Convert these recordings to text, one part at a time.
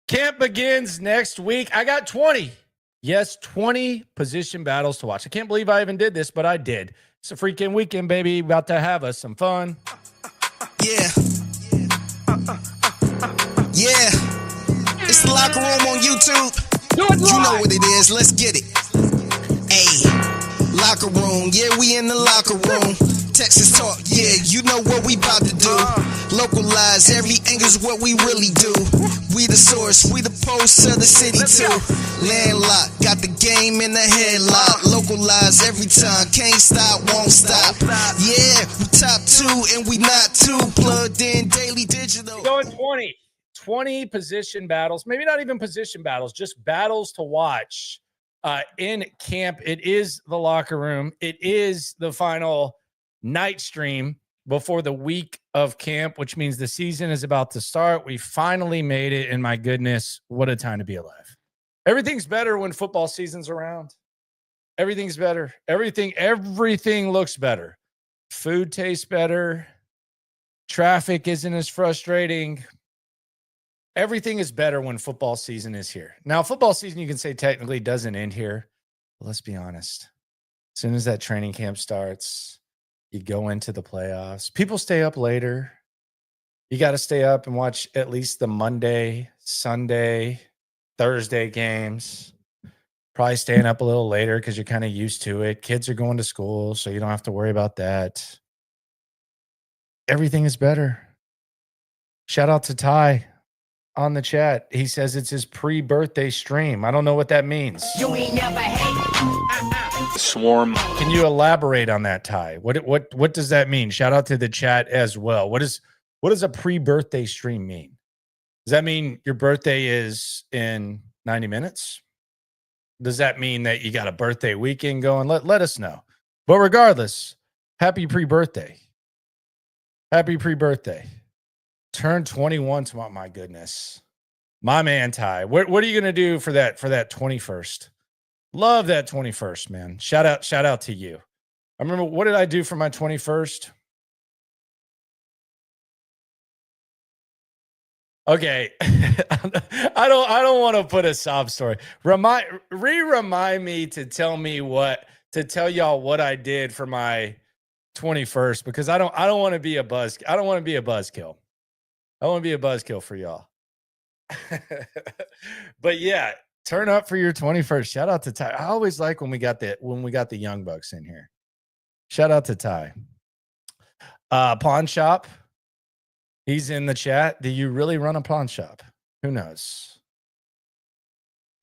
Camp begins next week. I got 20. Yes, 20 position battles to watch. I can't believe I even did this, but I did. It's a freaking weekend, baby. About to have us some fun. Yeah. Yeah. It's the Locker Room on YouTube. You know what it is. Let's get it. Hey. Locker Room. Yeah, we in the locker room. Texas talk. Yeah, you know what we about to do. Localize every angle's what we really do. We the source, we the pulse of the city too. Landlocked, got the game in the headlock. Localize every time, can't stop, won't stop. Yeah, we top two and we not too plugged in daily digital. Going 20 position battles, maybe not even position battles, just battles to watch in camp. It is the Locker Room. It is the final night stream before the week of camp, which means the season is about to start. We finally made it, and my goodness, what a time to be alive. Everything's better when football season's around. Everything's better. Everything looks better. Food tastes better. Traffic isn't as frustrating. Everything is better when football season is here. Now, football season, you can say technically doesn't end here. But let's be honest. As soon as that training camp starts, you go into the playoffs. People stay up later. You got to stay up and watch at least the Monday, Sunday, Thursday games. Probably staying up a little later because you're kind of used to it. Kids are going to school, so you don't have to worry about that. Everything is better. Shout out to Ty on the chat. He says it's his pre-birthday stream. I don't know what that means. You ain't never hate. Swarm. Can you elaborate on that, Ty? What does that mean? Shout out to the chat as well. What does a pre-birthday stream mean? Does that mean your birthday is in 90 minutes? Does that mean that you got a birthday weekend going? Let us know. But regardless, happy pre-birthday. Happy pre-birthday. Turn 21 tomorrow. My goodness. My man, Ty. What are you going to do for that 21st? Love that 21st, man. Shout out to you. I remember, what did I do for my 21st? Okay. I don't want to put a sob story. Remind me to tell y'all what I did for my 21st, because I don't want to be a buzzkill. I don't want to be a buzzkill. I want to be a buzzkill for y'all. But yeah, turn up for your 21st. Shout out to Ty. I always like when we got the young bucks in here. Shout out to Ty. Pawn shop. He's in the chat. Do you really run a pawn shop? Who knows?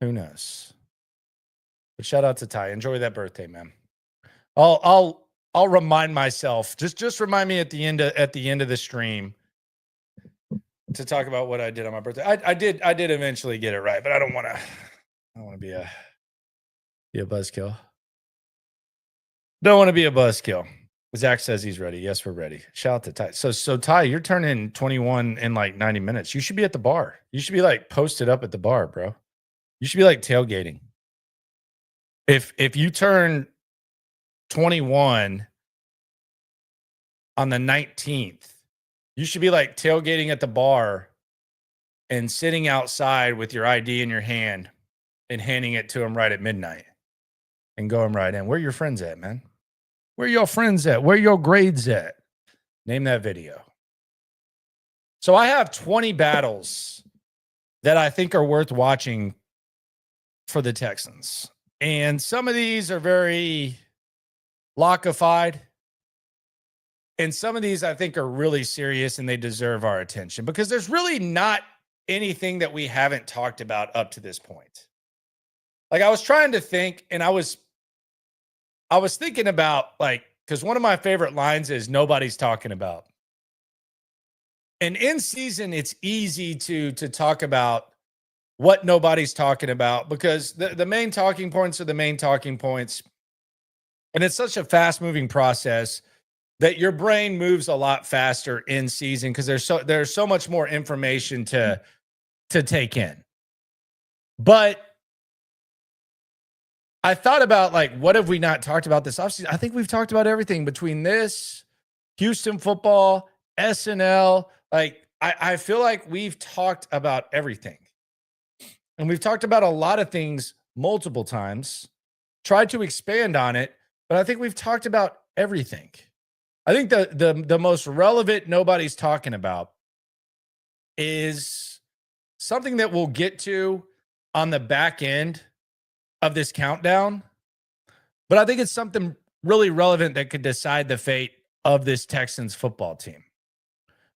Who knows? But shout out to Ty. Enjoy that birthday, man. I'll remind myself. Just remind me at the end of the stream to talk about what I did on my birthday. I did eventually get it right, but I don't want to be a buzzkill. Don't want to be a buzzkill. Zach says he's ready. Yes, we're ready. Shout out to Ty. So Ty, you're turning 21 in like 90 minutes. You should be at the bar. You should be like posted up at the bar, bro. You should be like tailgating. If you turn 21 on the 19th, you should be like tailgating at the bar and sitting outside with your ID in your hand and handing it to them right at midnight and going right in. Where your friends at, man? Where your friends at? Where your grades at? Name that video. So I have 20 battles that I think are worth watching for the Texans. And some of these are very lockified. And some of these I think are really serious and they deserve our attention, because there's really not anything that we haven't talked about up to this point. Like, I was trying to think, and I was thinking about, like, because one of my favorite lines is nobody's talking about. And in season, it's easy to talk about what nobody's talking about, because the main talking points are the main talking points. And it's such a fast moving process that your brain moves a lot faster in season, because there's so much more information to take in. But I thought about, like, what have we not talked about this offseason? I think we've talked about everything between this, Houston football, SNL. Like, I feel like we've talked about everything. And we've talked about a lot of things multiple times, tried to expand on it, but I think we've talked about everything. I think the most relevant nobody's talking about is something that we'll get to on the back end of this countdown. But I think it's something really relevant that could decide the fate of this Texans football team.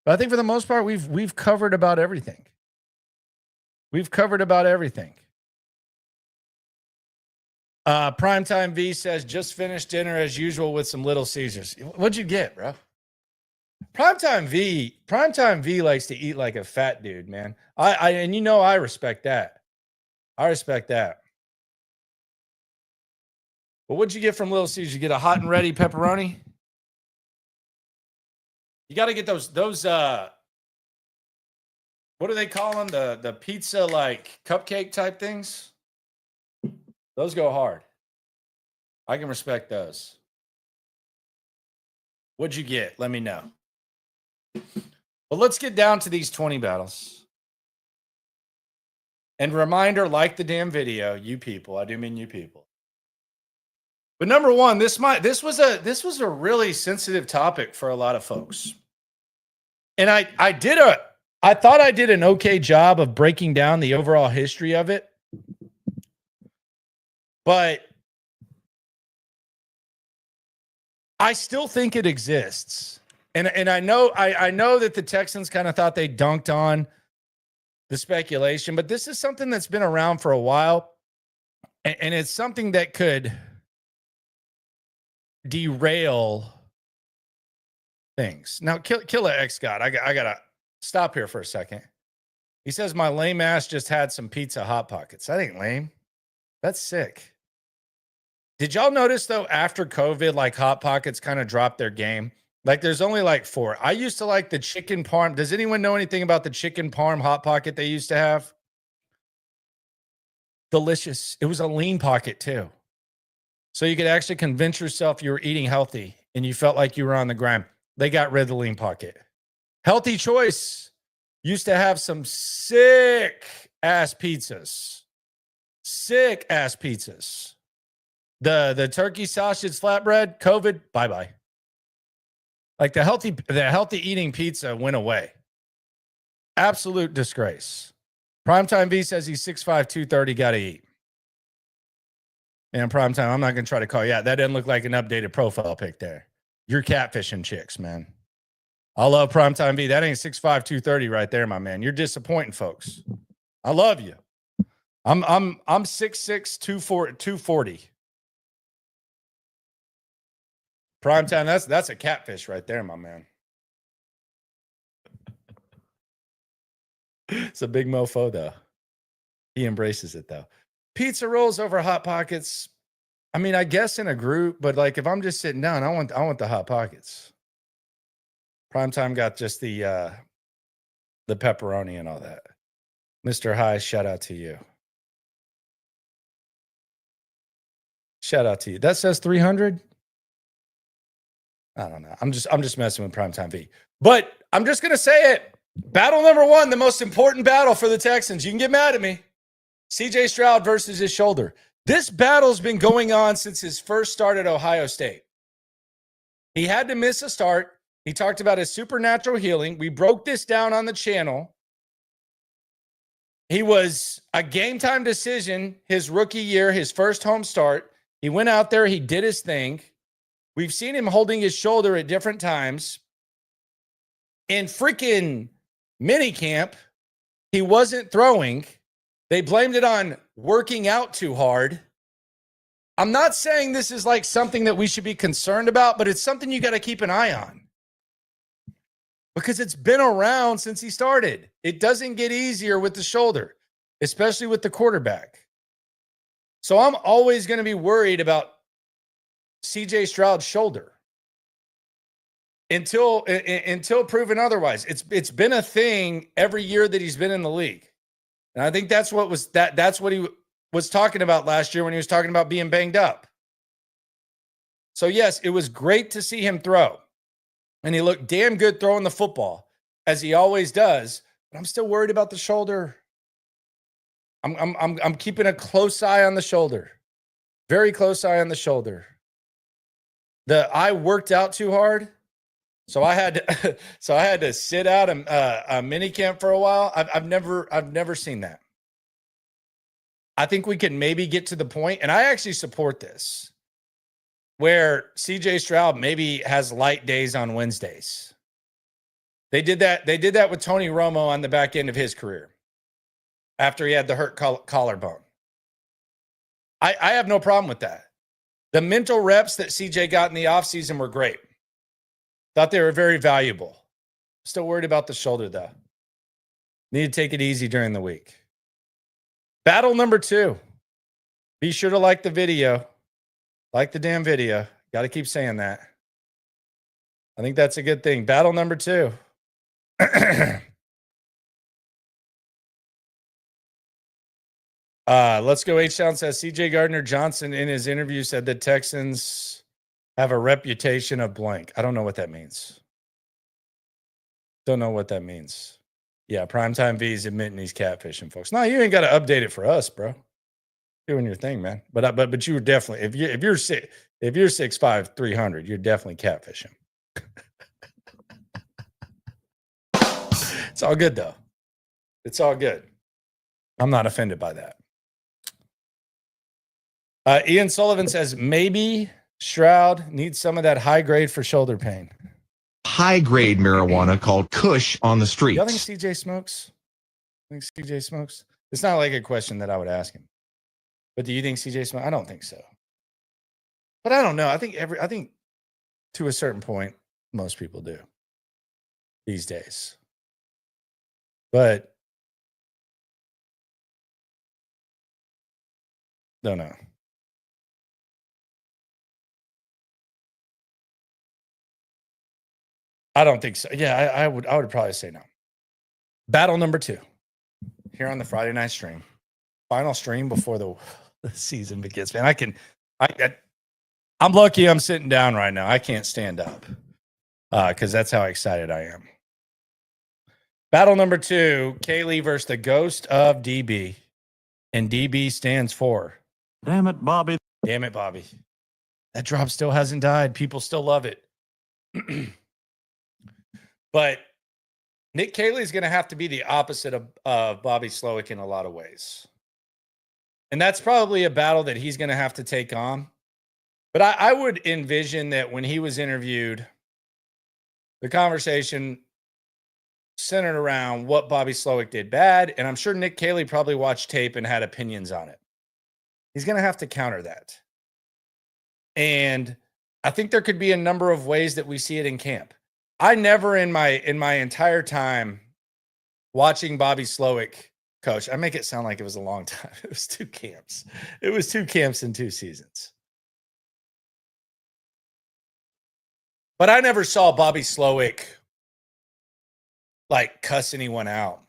But I think for the most part, we've covered about everything. We've covered about everything. Primetime V says, just finished dinner as usual with some Little Caesars. What'd you get, bro? Primetime V likes to eat like a fat dude, man. And you know I respect that. I respect that. But what'd you get from Little Caesars? You get a hot and ready pepperoni? You got to get those what do they call them? The pizza like cupcake type things? Those go hard. I can respect those. What'd you get? Let me know. Well, let's get down to these 20 battles. And reminder, like the damn video, you people. I do mean you people. But number one, this was a really sensitive topic for a lot of folks. And I thought I did an okay job of breaking down the overall history of it. But I still think it exists. And I know that the Texans kind of thought they dunked on the speculation, but this is something that's been around for a while. And it's something that could derail things. Now, Killer X God, I gotta stop here for a second. He says my lame ass just had some pizza hot pockets. That ain't lame. That's sick. Did y'all notice though, after COVID, like Hot Pockets kind of dropped their game? Like there's only like 4. I used to like the chicken parm. Does anyone know anything about the chicken parm Hot Pocket they used to have? Delicious. It was a lean pocket too. So you could actually convince yourself you were eating healthy and you felt like you were on the grind. They got rid of the lean pocket. Healthy Choice used to have some sick ass pizzas. Sick ass pizzas. The turkey sausage flatbread, COVID, bye-bye. Like the healthy eating pizza went away. Absolute disgrace. Primetime V says he's 6'5", 230, gotta eat. And Primetime, I'm not gonna try to call you out. That didn't look like an updated profile pic there. You're catfishing chicks, man. I love Primetime V. That ain't 6'5", 230 right there, my man. You're disappointing folks. I love you. I'm 6'6", 240. Primetime, that's a catfish right there, my man. It's a big mofo, though. He embraces it, though. Pizza rolls over Hot Pockets. I mean, I guess in a group, but like if I'm just sitting down, I want the Hot Pockets. Primetime got just the pepperoni and all that. Mr. High, shout out to you. Shout out to you. That says 300. I don't know. I'm just messing with Primetime V. But I'm just gonna say it. Battle number 1, the most important battle for the Texans. You can get mad at me. CJ Stroud versus his shoulder. This battle's been going on since his first start at Ohio State. He had to miss a start. He talked about his supernatural healing. We broke this down on the channel. He was a game time decision his rookie year, his first home start. He went out there. He did his thing. We've seen him holding his shoulder at different times. In freaking minicamp, he wasn't throwing. They blamed it on working out too hard. I'm not saying this is like something that we should be concerned about, but it's something you got to keep an eye on. Because it's been around since he started. It doesn't get easier with the shoulder, especially with the quarterback. So I'm always going to be worried about CJ Stroud's shoulder until proven otherwise. It's been a thing every year that he's been in the league. And I think that's what he was talking about last year when he was talking about being banged up. So yes, it was great to see him throw. And he looked damn good throwing the football, as he always does. But I'm still worried about the shoulder. I'm keeping a close eye on the shoulder. Very close eye on the shoulder. I worked out too hard, so I had to sit out a mini camp for a while. I've never seen that. I think we can maybe get to the point, and I actually support this, where CJ Stroud maybe has light days on Wednesdays. They did that with Tony Romo on the back end of his career after he had the hurt collarbone. I have no problem with that. The mental reps that CJ got in the offseason were great. Thought they were very valuable. Still worried about the shoulder, though. Need to take it easy during the week. Battle number 2. Be sure to like the video. Like the damn video. Got to keep saying that. I think that's a good thing. Battle number 2. Let's go. H-Town says CJ Gardner-Johnson in his interview said the Texans have a reputation of blank. I don't know what that means. Don't know what that means. Yeah, Primetime V's admitting he's catfishing, folks. No, you ain't got to update it for us, bro. Doing your thing, man. But you were definitely, if you're 6'5", 300, you're definitely catfishing. It's all good though. It's all good. I'm not offended by that. Ian Sullivan says maybe Stroud needs some of that high grade for shoulder pain. High grade marijuana called Kush on the streets. Y'all think CJ smokes? It's not like a question that I would ask him. But do you think CJ smokes? I don't think so. But I don't know. I think to a certain point, most people do these days. But don't know. I don't think so. Yeah, I would probably say no. Battle number 2 here on the Friday night stream. Final stream before the season begins. Man, I'm lucky I'm sitting down right now. I can't stand up because that's how excited I am. Battle number 2, Kaylee versus the ghost of DB. And DB stands for Damn it, Bobby. Damn it, Bobby. That drop still hasn't died. People still love it. But Nick Caley is going to have to be the opposite of Bobby Slowick in a lot of ways. And that's probably a battle that he's going to have to take on. But I would envision that when he was interviewed, the conversation centered around what Bobby Slowick did bad. And I'm sure Nick Caley probably watched tape and had opinions on it. He's going to have to counter that. And I think there could be a number of ways that we see it in camp. I never in my entire time watching Bobby Slowick coach, I make it sound like it was a long time. It was 2 camps. It was 2 camps in 2 seasons. But I never saw Bobby Slowick like cuss anyone out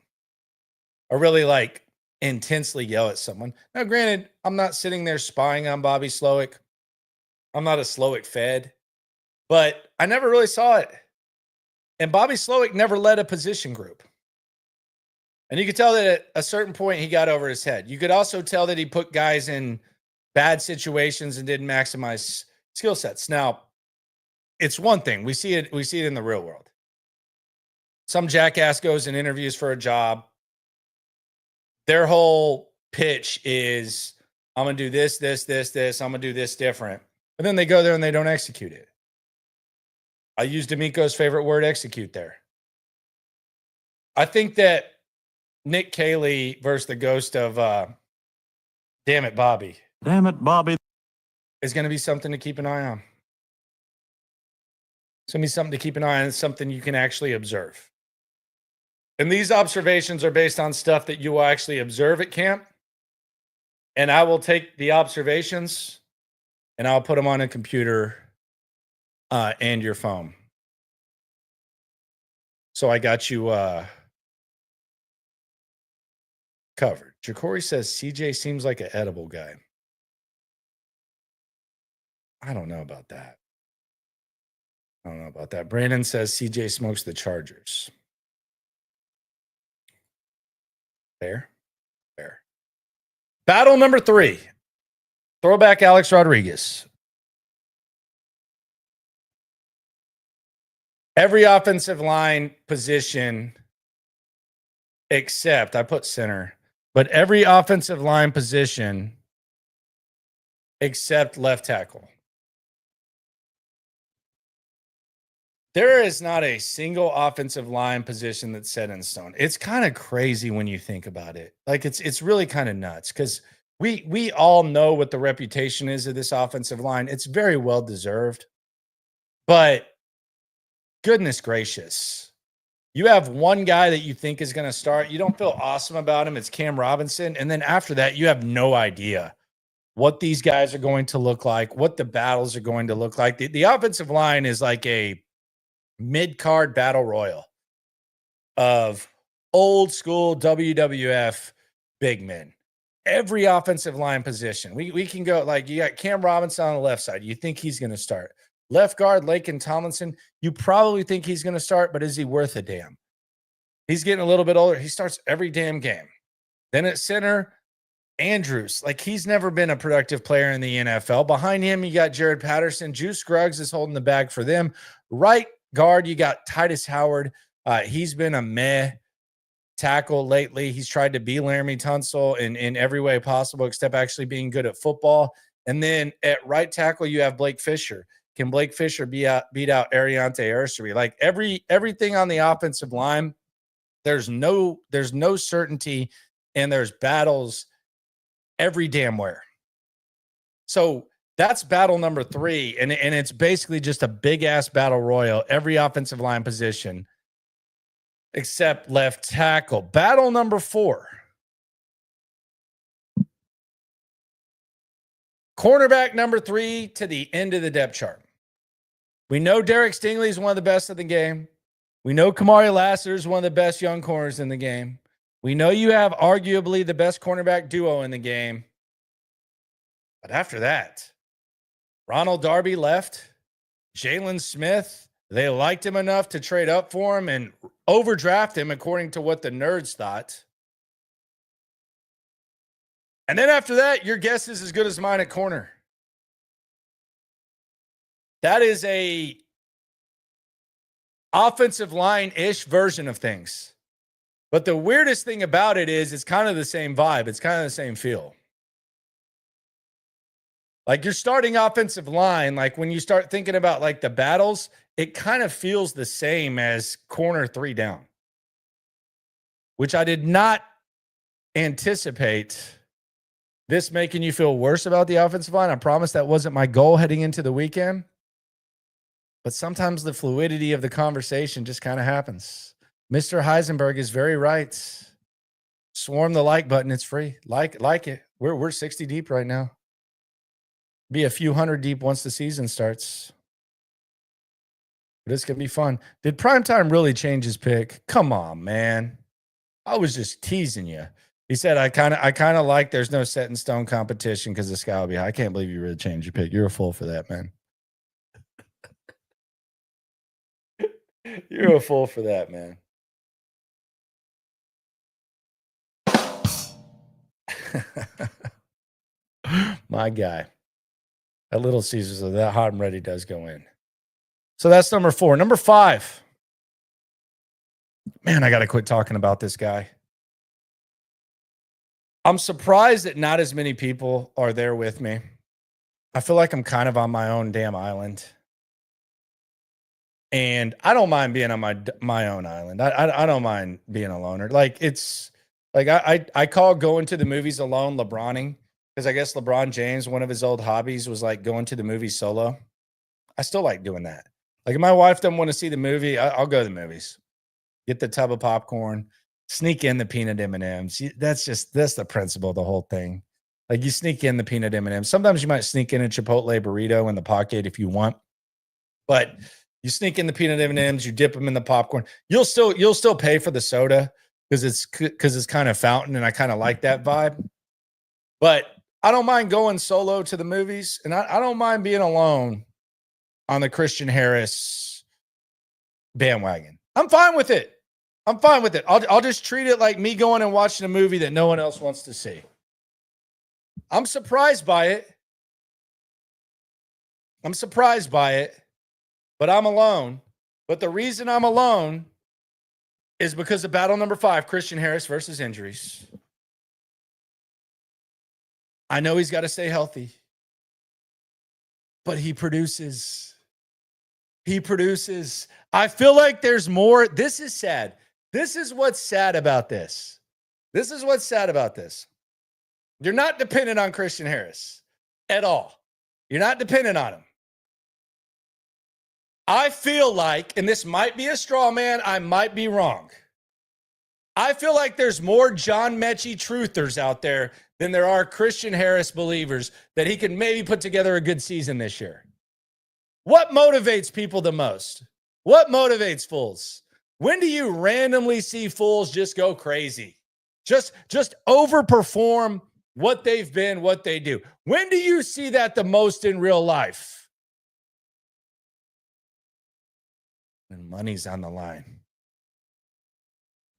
or really like intensely yell at someone. Now, granted, I'm not sitting there spying on Bobby Slowick. I'm not a Slowick fed, but I never really saw it. And Bobby Slowick never led a position group. And you could tell that at a certain point he got over his head. You could also tell that he put guys in bad situations and didn't maximize skill sets. Now, it's one thing. We see it in the real world. Some jackass goes and interviews for a job. Their whole pitch is, I'm going to do this. I'm going to do this different. And then they go there and they don't execute it. I used D'Amico's favorite word, execute there. I think that Nick Caley versus the ghost of Damn it, Bobby. Damn it, Bobby. Is going to be something to keep an eye on. It's going to be something to keep an eye on. It's something you can actually observe. And these observations are based on stuff that you will actually observe at camp. And I will take the observations and I'll put them on a computer and your phone. So I got you covered. Jacory says CJ seems like an edible guy. I don't know about that. Brandon says CJ smokes the Chargers. Fair. Battle number 3. Throwback Alex Rodriguez. Every offensive line position except, I put center, but every offensive line position except left tackle. There is not a single offensive line position that's set in stone. It's kind of crazy when you think about it. Like it's really kind of nuts because we all know what the reputation is of this offensive line. It's very well deserved. But goodness gracious. You have one guy that you think is going to start. You don't feel awesome about him. It's Cam Robinson. And then after that, you have no idea what these guys are going to look like, what the battles are going to look like. The offensive line is like a mid-card battle royal of old school WWF big men. Every offensive line position. We can go like you got Cam Robinson on the left side. You think he's going to start. Left guard, Laken Tomlinson, you probably think he's going to start, but is he worth a damn? He's getting a little bit older. He starts every damn game. Then at center, Andrews. Like he's never been a productive player in the NFL. Behind him, you got Jared Patterson. Juice Scruggs is holding the bag for them. Right guard, you got Titus Howard. He's been a meh tackle lately. He's tried to be Laramie Tunsil in every way possible, except actually being good at football. And then at right tackle, you have Blake Fisher. Can Blake Fisher beat out Ariante Arsery? Like everything on the offensive line, there's no certainty, and there's battles every damn where. So that's battle number 3, and it's basically just a big ass battle royal. Every offensive line position except left tackle. Battle number 4. Cornerback number 3 to the end of the depth chart. We know Derek Stingley is one of the best of the game. We know Kamari Lassiter is one of the best young corners in the game. We know you have arguably the best cornerback duo in the game. But after that, Ronald Darby left. Jalen Smith, they liked him enough to trade up for him and overdraft him according to what the nerds thought. And then after that, your guess is as good as mine at corner. That is a offensive line-ish version of things. But the weirdest thing about it is it's kind of the same vibe. It's kind of the same feel. Like your starting offensive line, like when you start thinking about like the battles, it kind of feels the same as corner 3 down, which I did not anticipate this making you feel worse about the offensive line. I promise that wasn't my goal heading into the weekend. But sometimes the fluidity of the conversation just kind of happens. Mr. Heisenberg is very right. Swarm the like button. It's free. Like it. We're 60 deep right now. Be a few hundred deep once the season starts. But it's going to be fun. Did Primetime really change his pick? Come on, man. I was just teasing you. He said, I kind of like there's no set in stone competition because the sky will be high. I can't believe you really changed your pick. You're a fool for that, man. You're a fool for that, man. My guy. That Little Caesars, that hot and ready does go in. So that's number 4. Number 5. Man, I got to quit talking about this guy. I'm surprised that not as many people are there with me. I feel like I'm kind of on my own damn island. And I don't mind being on my own island. I don't mind being a loner. Like it's like I call going to the movies alone LeBroning, because I guess LeBron James, one of his old hobbies was like going to the movies solo. I still like doing that. Like if my wife doesn't want to see the movie, I'll go to the movies. Get the tub of popcorn, sneak in the peanut M&Ms. That's the principle of the whole thing. Like you sneak in the peanut M&Ms. Sometimes you might sneak in a Chipotle burrito in the pocket if you want, but you sneak in the peanut M&Ms, you dip them in the popcorn. You'll still pay for the soda because it's kind of fountain, and I kind of like that vibe. But I don't mind going solo to the movies, and I don't mind being alone on the Christian Harris bandwagon. I'm fine with it. I'll just treat it like me going and watching a movie that no one else wants to see. I'm surprised by it. But I'm alone. But the reason I'm alone is because of battle number 5, Christian Harris versus injuries. I know he's got to stay healthy, but he produces. I feel like there's more. This is sad. This is what's sad about this. You're not dependent on Christian Harris at all. You're not dependent on him. I feel like, and this might be a straw man, I might be wrong. I feel like there's more John Mechie truthers out there than there are Christian Harris believers that he can maybe put together a good season this year. What motivates people the most? What motivates fools? When do you randomly see fools just go crazy? Just overperform what they've been, what they do. When do you see that the most in real life? When money's on the line.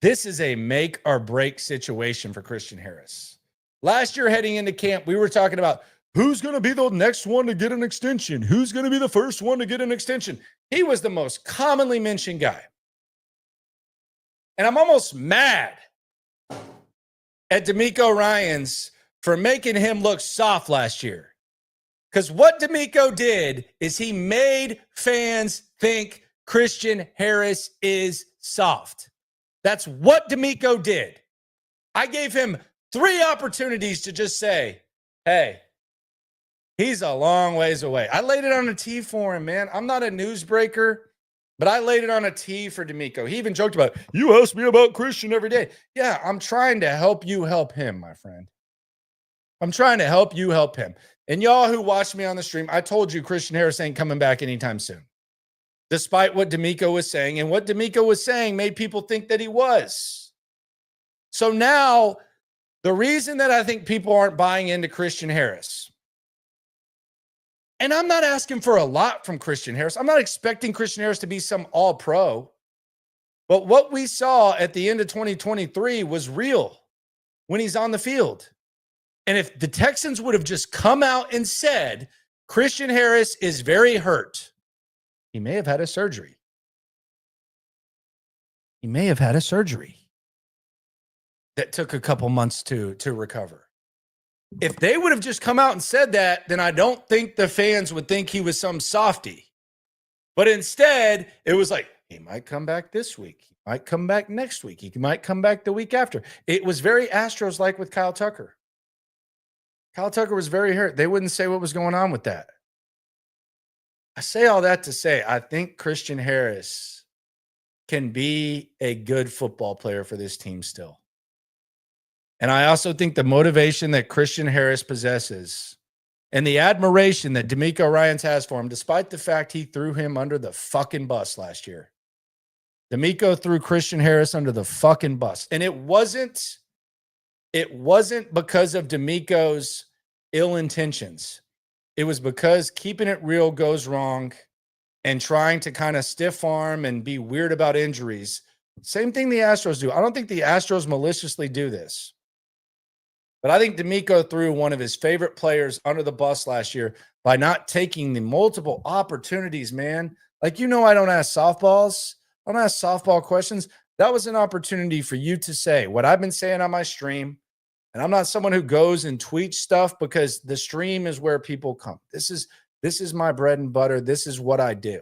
This is a make or break situation for Christian Harris. Last year heading into camp, we were talking about who's going to be the next one to get an extension? Who's going to be the first one to get an extension? He was the most commonly mentioned guy. And I'm almost mad at D'Amico Ryans for making him look soft last year. Because what D'Amico did is he made fans think Christian Harris is soft. That's what D'Amico did. I gave him 3 opportunities to just say, hey, he's a long ways away. I laid it on a tee for him, man. I'm not a newsbreaker, but I laid it on a tee for D'Amico. He even joked about, you ask me about Christian every day. Yeah, I'm trying to help you help him, my friend. I'm trying to help you help him. And y'all who watched me on the stream, I told you Christian Harris ain't coming back anytime soon. Despite what D'Amico was saying. And what D'Amico was saying made people think that he was. So now, the reason that I think people aren't buying into Christian Harris, and I'm not asking for a lot from Christian Harris. I'm not expecting Christian Harris to be some all-pro. But what we saw at the end of 2023 was real when he's on the field. And if the Texans would have just come out and said, Christian Harris is very hurt, he may have had a surgery. That took a couple months to recover. If they would have just come out and said that, then I don't think the fans would think he was some softy. But instead, it was like, he might come back this week. He might come back next week. He might come back the week after. It was very Astros-like with Kyle Tucker. Kyle Tucker was very hurt. They wouldn't say what was going on with that. I say all that to say, I think Christian Harris can be a good football player for this team still. And I also think the motivation that Christian Harris possesses and the admiration that D'Amico Ryans has for him, despite the fact he threw him under the fucking bus last year. D'Amico threw Christian Harris under the fucking bus. And it wasn't because of D'Amico's ill intentions. It was because keeping it real goes wrong and trying to kind of stiff arm and be weird about injuries. Same thing the Astros do. I don't think the Astros maliciously do this. But I think D'Amico threw one of his favorite players under the bus last year by not taking the multiple opportunities, man. Like, I don't ask softballs. I don't ask softball questions. That was an opportunity for you to say what I've been saying on my stream. And I'm not someone who goes and tweets stuff because the stream is where people come. This is my bread and butter. This is what I do.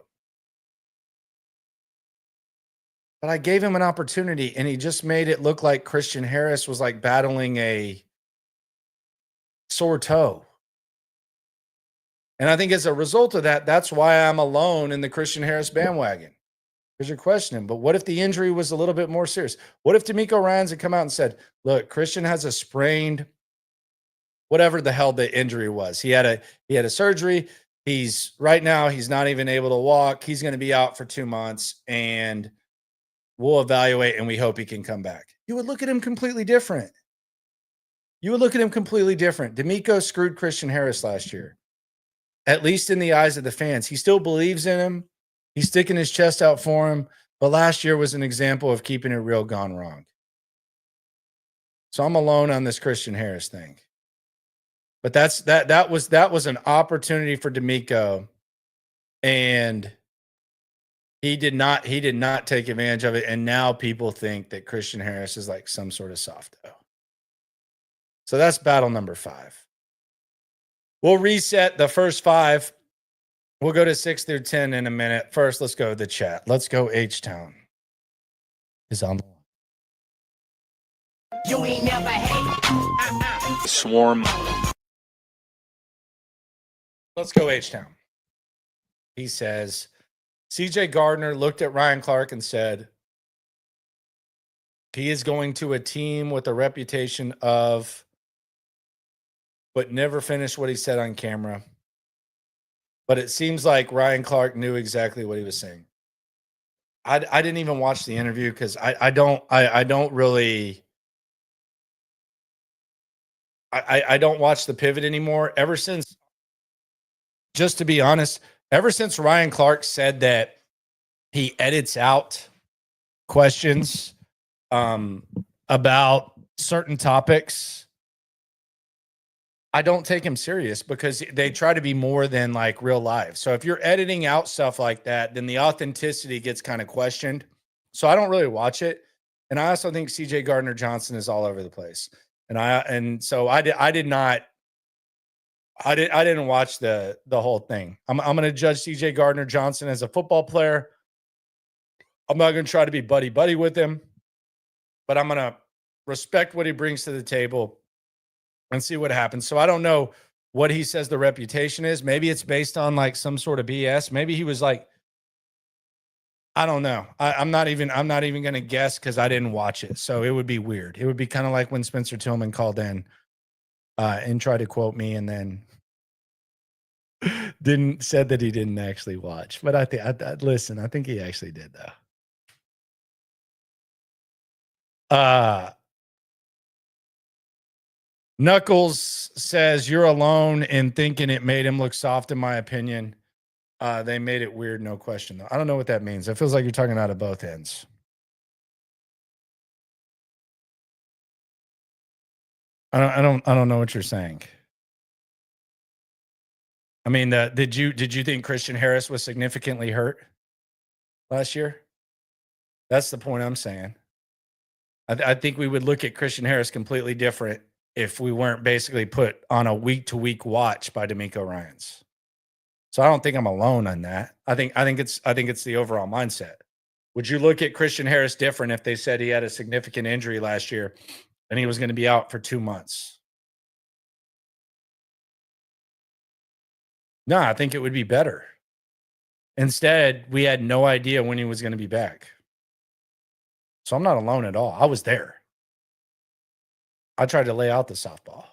But I gave him an opportunity, and he just made it look like Christian Harris was like battling a sore toe. And I think as a result of that, that's why I'm alone in the Christian Harris bandwagon. Because you're questioning, but what if the injury was a little bit more serious? What if D'Amico Ryans had come out and said, look, Christian has a sprained, whatever the hell the injury was. He had a surgery. Right now, he's not even able to walk. He's going to be out for 2 months, and we'll evaluate, and we hope he can come back. You would look at him completely different. D'Amico screwed Christian Harris last year, at least in the eyes of the fans. He still believes in him. He's sticking his chest out for him. But last year was an example of keeping it real gone wrong. So I'm alone on this Christian Harris thing. But that was an opportunity for D'Amico, and he did not take advantage of it. And now people think that Christian Harris is like some sort of softo. So that's battle number 5. We'll reset the first 5. We'll go to 6 through 10 in a minute. First, let's go to the chat. Let's go H-Town. Is on the line. You ain't never hate. Swarm. Let's go H-Town. He says, CJ Gardner looked at Ryan Clark and said, he is going to a team with a reputation of, but never finished what he said on camera. But it seems like Ryan Clark knew exactly what he was saying. I didn't even watch the interview because I don't watch the pivot anymore. Ever since, just to be honest, ever since Ryan Clark said that he edits out questions about certain topics, I don't take him serious because they try to be more than like real life. So if you're editing out stuff like that, then the authenticity gets kind of questioned. So I don't really watch it. And I also think CJ Gardner Johnson is all over the place. And so I didn't watch the whole thing. I'm going to judge CJ Gardner Johnson as a football player. I'm not going to try to be buddy with him, but I'm going to respect what he brings to the table and see what happens. So I don't know what he says the reputation is. Maybe it's based on like some sort of BS. Maybe he was like, I don't know. I'm not even going to guess because I didn't watch it. So it would be weird. It would be kind of like when Spencer Tillman called in and tried to quote me and then said that he didn't actually watch. But I think he actually did though. Knuckles says you're alone in thinking it made him look soft, in my opinion. They made it weird, no question, though. I don't know what that means. It feels like you're talking out of both ends. I don't know what you're saying. I mean, did you think Christian Harris was significantly hurt last year? That's the point I'm saying. I think we would look at Christian Harris completely different if we weren't basically put on a week-to-week watch by D'Amico Ryans. So I don't think I'm alone on that. I think it's the overall mindset. Would you look at Christian Harris different if they said he had a significant injury last year and he was going to be out for 2 months? No, I think it would be better. Instead, we had no idea when he was going to be back. So I'm not alone at all. I was there. I tried to lay out the softball.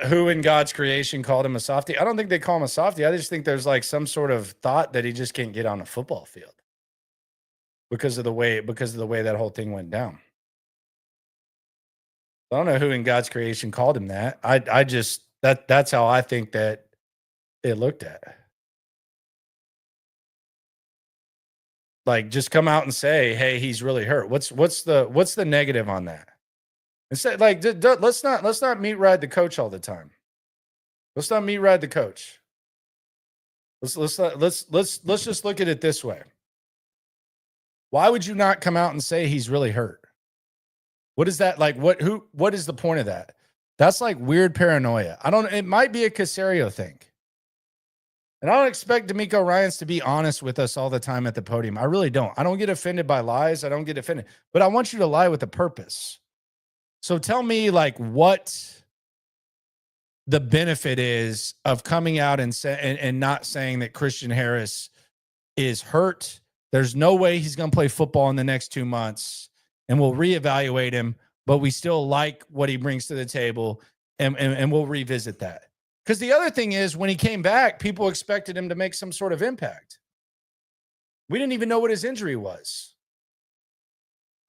Who in God's creation called him a softie? I don't think they call him a softie. I just think there's like some sort of thought that he just can't get on a football field because of the way that whole thing went down. I don't know who in God's creation called him that. I just that's how I think that it looked at. Like, just come out and say, "Hey, he's really hurt." What's the negative on that? Instead, like, let's not meat ride the coach all the time. Let's not meat ride the coach. Let's just look at it this way. Why would you not come out and say he's really hurt? What is that like? What is the point of that? That's like weird paranoia. It might be a Caserio thing. And I don't expect D'Amico Ryans to be honest with us all the time at the podium. I really don't. I don't get offended by lies. I don't get offended. But I want you to lie with a purpose. So tell me, like, what the benefit is of coming out and not saying that Christian Harris is hurt. There's no way he's going to play football in the next 2 months, and we'll reevaluate him, but we still like what he brings to the table, and we'll revisit that. Because the other thing is, when he came back, people expected him to make some sort of impact. We didn't even know what his injury was.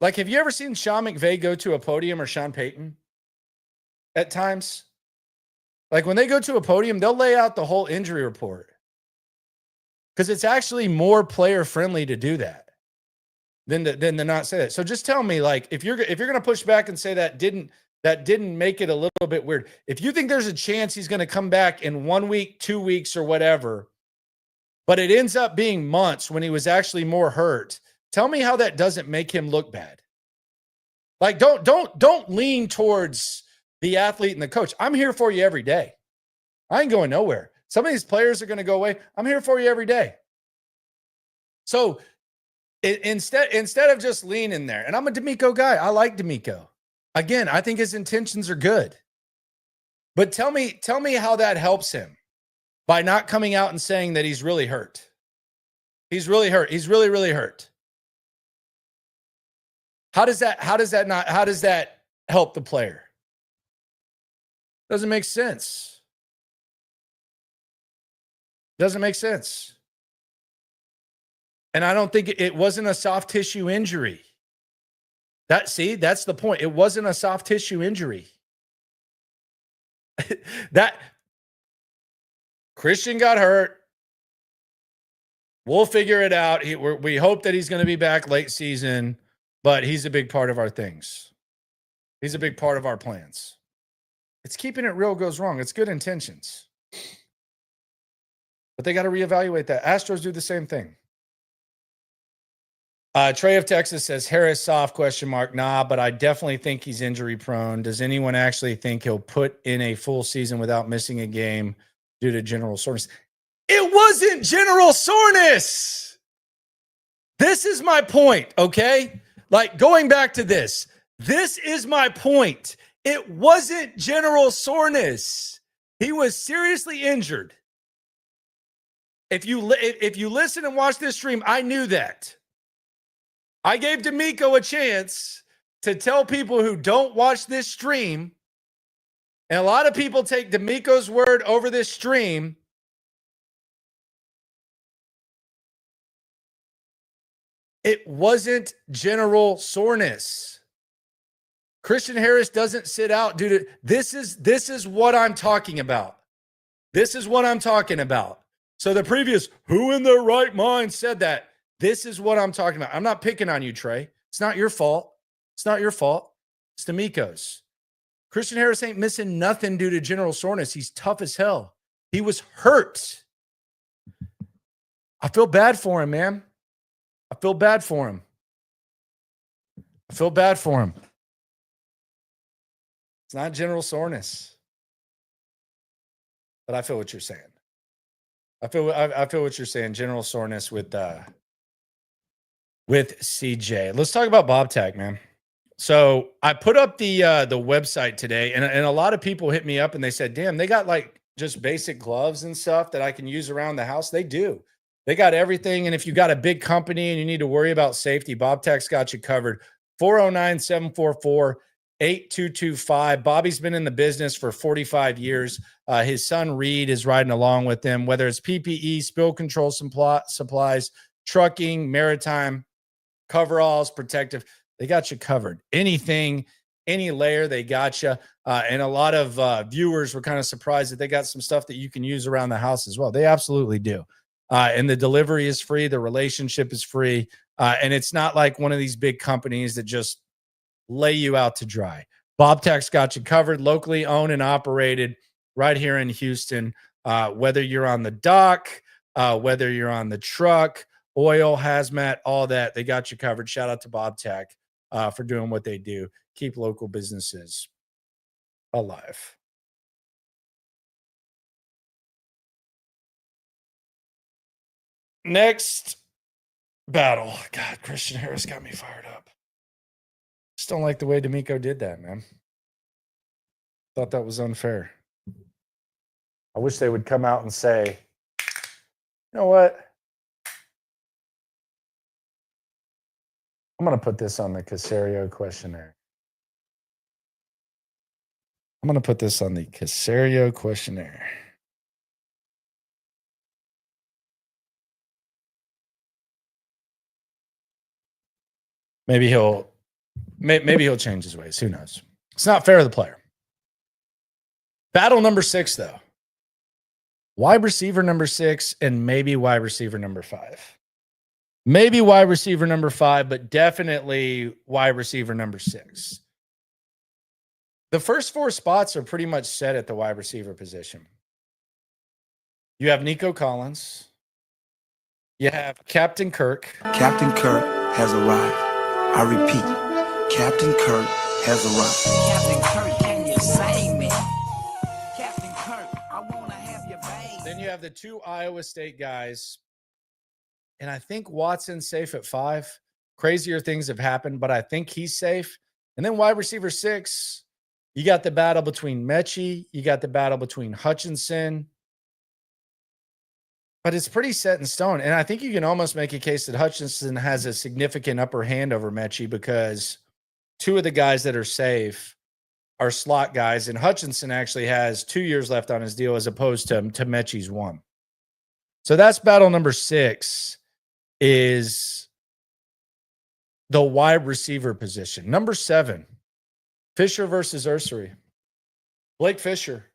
Like, have you ever seen Sean McVay go to a podium, or Sean Payton at times? Like, when they go to a podium, they'll lay out the whole injury report. Because it's actually more player friendly to do that than to not say that. So just tell me, like, if you're going to push back and say that didn't that didn't make it a little bit weird. If you think there's a chance he's going to come back in 1 week, 2 weeks, or whatever, but it ends up being months when he was actually more hurt, tell me how that doesn't make him look bad. Like, don't lean towards the athlete and the coach. I'm here for you every day. I ain't going nowhere. Some of these players are going to go away. I'm here for you every day. So instead of just leaning there, and I'm a D'Amico guy. I like D'Amico. Again, I think his intentions are good. But tell me how that helps him by not coming out and saying that he's really hurt. He's really hurt. He's really, really hurt. How does that help the player? Doesn't make sense. Doesn't make sense. And I don't think it wasn't a soft tissue injury. That's the point. It wasn't a soft tissue injury. That Christian got hurt. We'll figure it out. We hope that he's going to be back late season, but he's a big part of our things. He's a big part of our plans. It's keeping it real goes wrong. It's good intentions. But they got to reevaluate that. Astros do the same thing. Trey of Texas says, Harris soft ? Nah, but I definitely think he's injury prone. Does anyone actually think he'll put in a full season without missing a game due to general soreness? It wasn't general soreness. This is my point, okay? Like, going back to this is my point. It wasn't general soreness. He was seriously injured. If you listen and watch this stream, I knew that. I gave D'Amico a chance to tell people who don't watch this stream, and a lot of people take D'Amico's word over this stream. It wasn't general soreness. Christian Harris doesn't sit out due to this is what I'm talking about. This is what I'm talking about. So the previous who in their right mind said that? This is what I'm talking about. I'm not picking on you, Trey. It's not your fault. It's not your fault. It's D'Amico's. Christian Harris ain't missing nothing due to general soreness. He's tough as hell. He was hurt. I feel bad for him, man. I feel bad for him. I feel bad for him. It's not general soreness. But I feel what you're saying. I feel what you're saying. General soreness with CJ. Let's talk about Bobtac, man. So I put up the website today, and a lot of people hit me up and they said, damn, they got like just basic gloves and stuff that I can use around the house. They do. They got everything. And if you got a big company and you need to worry about safety, Bobtac's got you covered. 409-744-8225. Bobby's been in the business for 45 years. His son Reed is riding along with him, whether it's PPE, spill control supplies, trucking, maritime, coveralls, protective. They got you covered. Anything, any layer, they got you. And a lot of viewers were kind of surprised that they got some stuff that you can use around the house as well. They absolutely do. And the delivery is free. The relationship is free. And it's not like one of these big companies that just lay you out to dry. Bobtac's got you covered, locally owned and operated right here in Houston. Whether you're on the dock, whether you're on the truck, oil, hazmat, all that, they got you covered. Shout out to Bobtac for doing what they do. Keep local businesses alive. Next battle. God, Christian Harris got me fired up. Just don't like the way D'Amico did that, man. Thought that was unfair. I wish they would come out and say, you know what? I'm going to put this on the Caserio questionnaire. Maybe he'll change his ways. Who knows? It's not fair to the player. Battle number 6, though. Wide receiver number 6 and maybe wide receiver number 5. Maybe wide receiver number 5, but definitely wide receiver number 6. The first 4 spots are pretty much set at the wide receiver position. You have Nico Collins. You have Captain Kirk. Captain Kirk has arrived. I repeat, Captain Kirk has arrived. Captain Kirk, can you save me? Captain Kirk, I wanna have your baby. Then you have the 2 Iowa State guys. And I think Watson's safe at 5. Crazier things have happened, but I think he's safe. And then wide receiver 6, you got the battle between Mechie. You got the battle between Hutchinson. But it's pretty set in stone. And I think you can almost make a case that Hutchinson has a significant upper hand over Mechie because 2 of the guys that are safe are slot guys. And Hutchinson actually has 2 years left on his deal as opposed to Mechie's 1. So that's battle number 6 is the wide receiver position. Number 7, Fisher versus Ursery. Blake Fisher.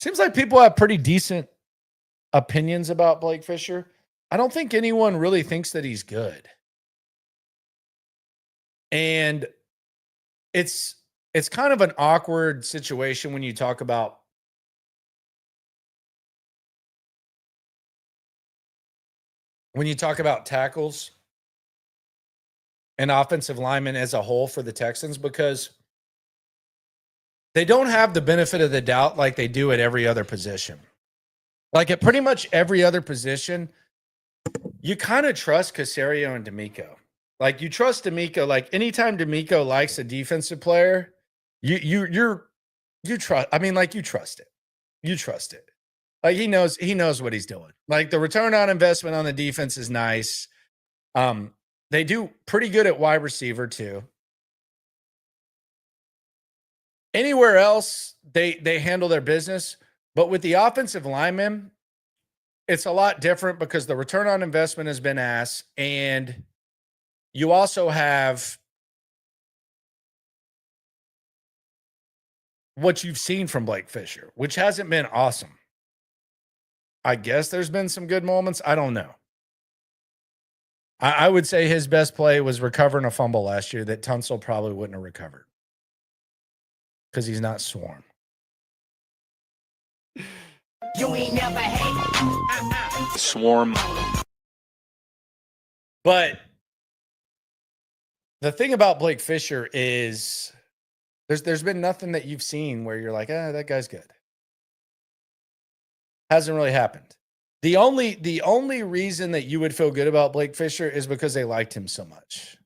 Seems like people have pretty decent opinions about Blake Fisher. I don't think anyone really thinks that he's good. And it's kind of an awkward situation when you talk about tackles and offensive linemen as a whole for the Texans because they don't have the benefit of the doubt like they do at every other position. Like at pretty much every other position, you kind of trust Caserio and D'Amico. Like you trust D'Amico. Like anytime D'Amico likes a defensive player, you trust. I mean, like you trust it. You trust it. Like he knows what he's doing. Like the return on investment on the defense is nice. They do pretty good at wide receiver too. Anywhere else, they handle their business. But with the offensive linemen, it's a lot different because the return on investment has been ass. And you also have what you've seen from Blake Fisher, which hasn't been awesome. I guess there's been some good moments. I don't know. I would say his best play was recovering a fumble last year that Tunsil probably wouldn't have recovered because he's not Swarm. You ain't never hate. Swarm. But the thing about Blake Fisher is there's been nothing that you've seen where you're like, that guy's good. Hasn't really happened. The only reason that you would feel good about Blake Fisher is because they liked him so much.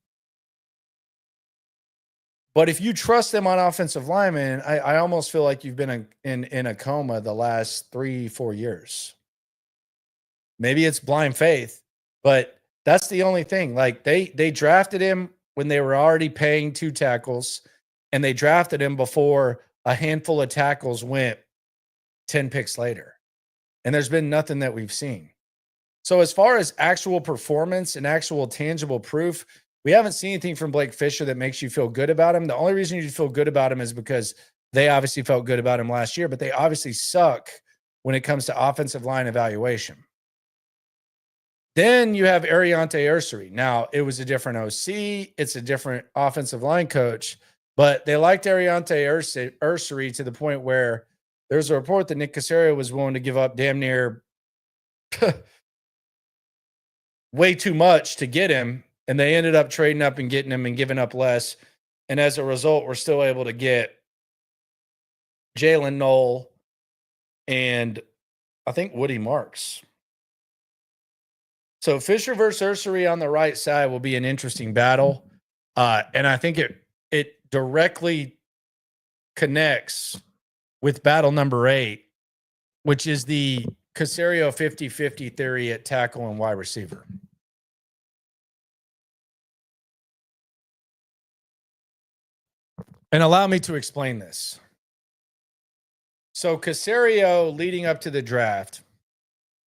But if you trust them on offensive linemen, I almost feel like you've been in a coma the last 3-4 years. Maybe it's blind faith, but that's the only thing. Like they drafted him when they were already paying 2 tackles, and they drafted him before a handful of tackles went 10 picks later. And there's been nothing that we've seen. So as far as actual performance and actual tangible proof, we haven't seen anything from Blake Fisher that makes you feel good about him. The only reason you feel good about him is because they obviously felt good about him last year, but they obviously suck when it comes to offensive line evaluation. Then you have Ariante Ursery. Now, it was a different OC. It's a different offensive line coach, but they liked Ariante Ursery to the point where there's a report that Nick Caserio was willing to give up damn near way too much to get him, and they ended up trading up and getting him and giving up less. And as a result, we're still able to get Jalen Knoll and I think Woody Marks. So Fisher versus Ursery on the right side will be an interesting battle. And I think it directly connects with battle number 8, which is the Caserio 50-50 theory at tackle and wide receiver. And allow me to explain this. So Caserio leading up to the draft,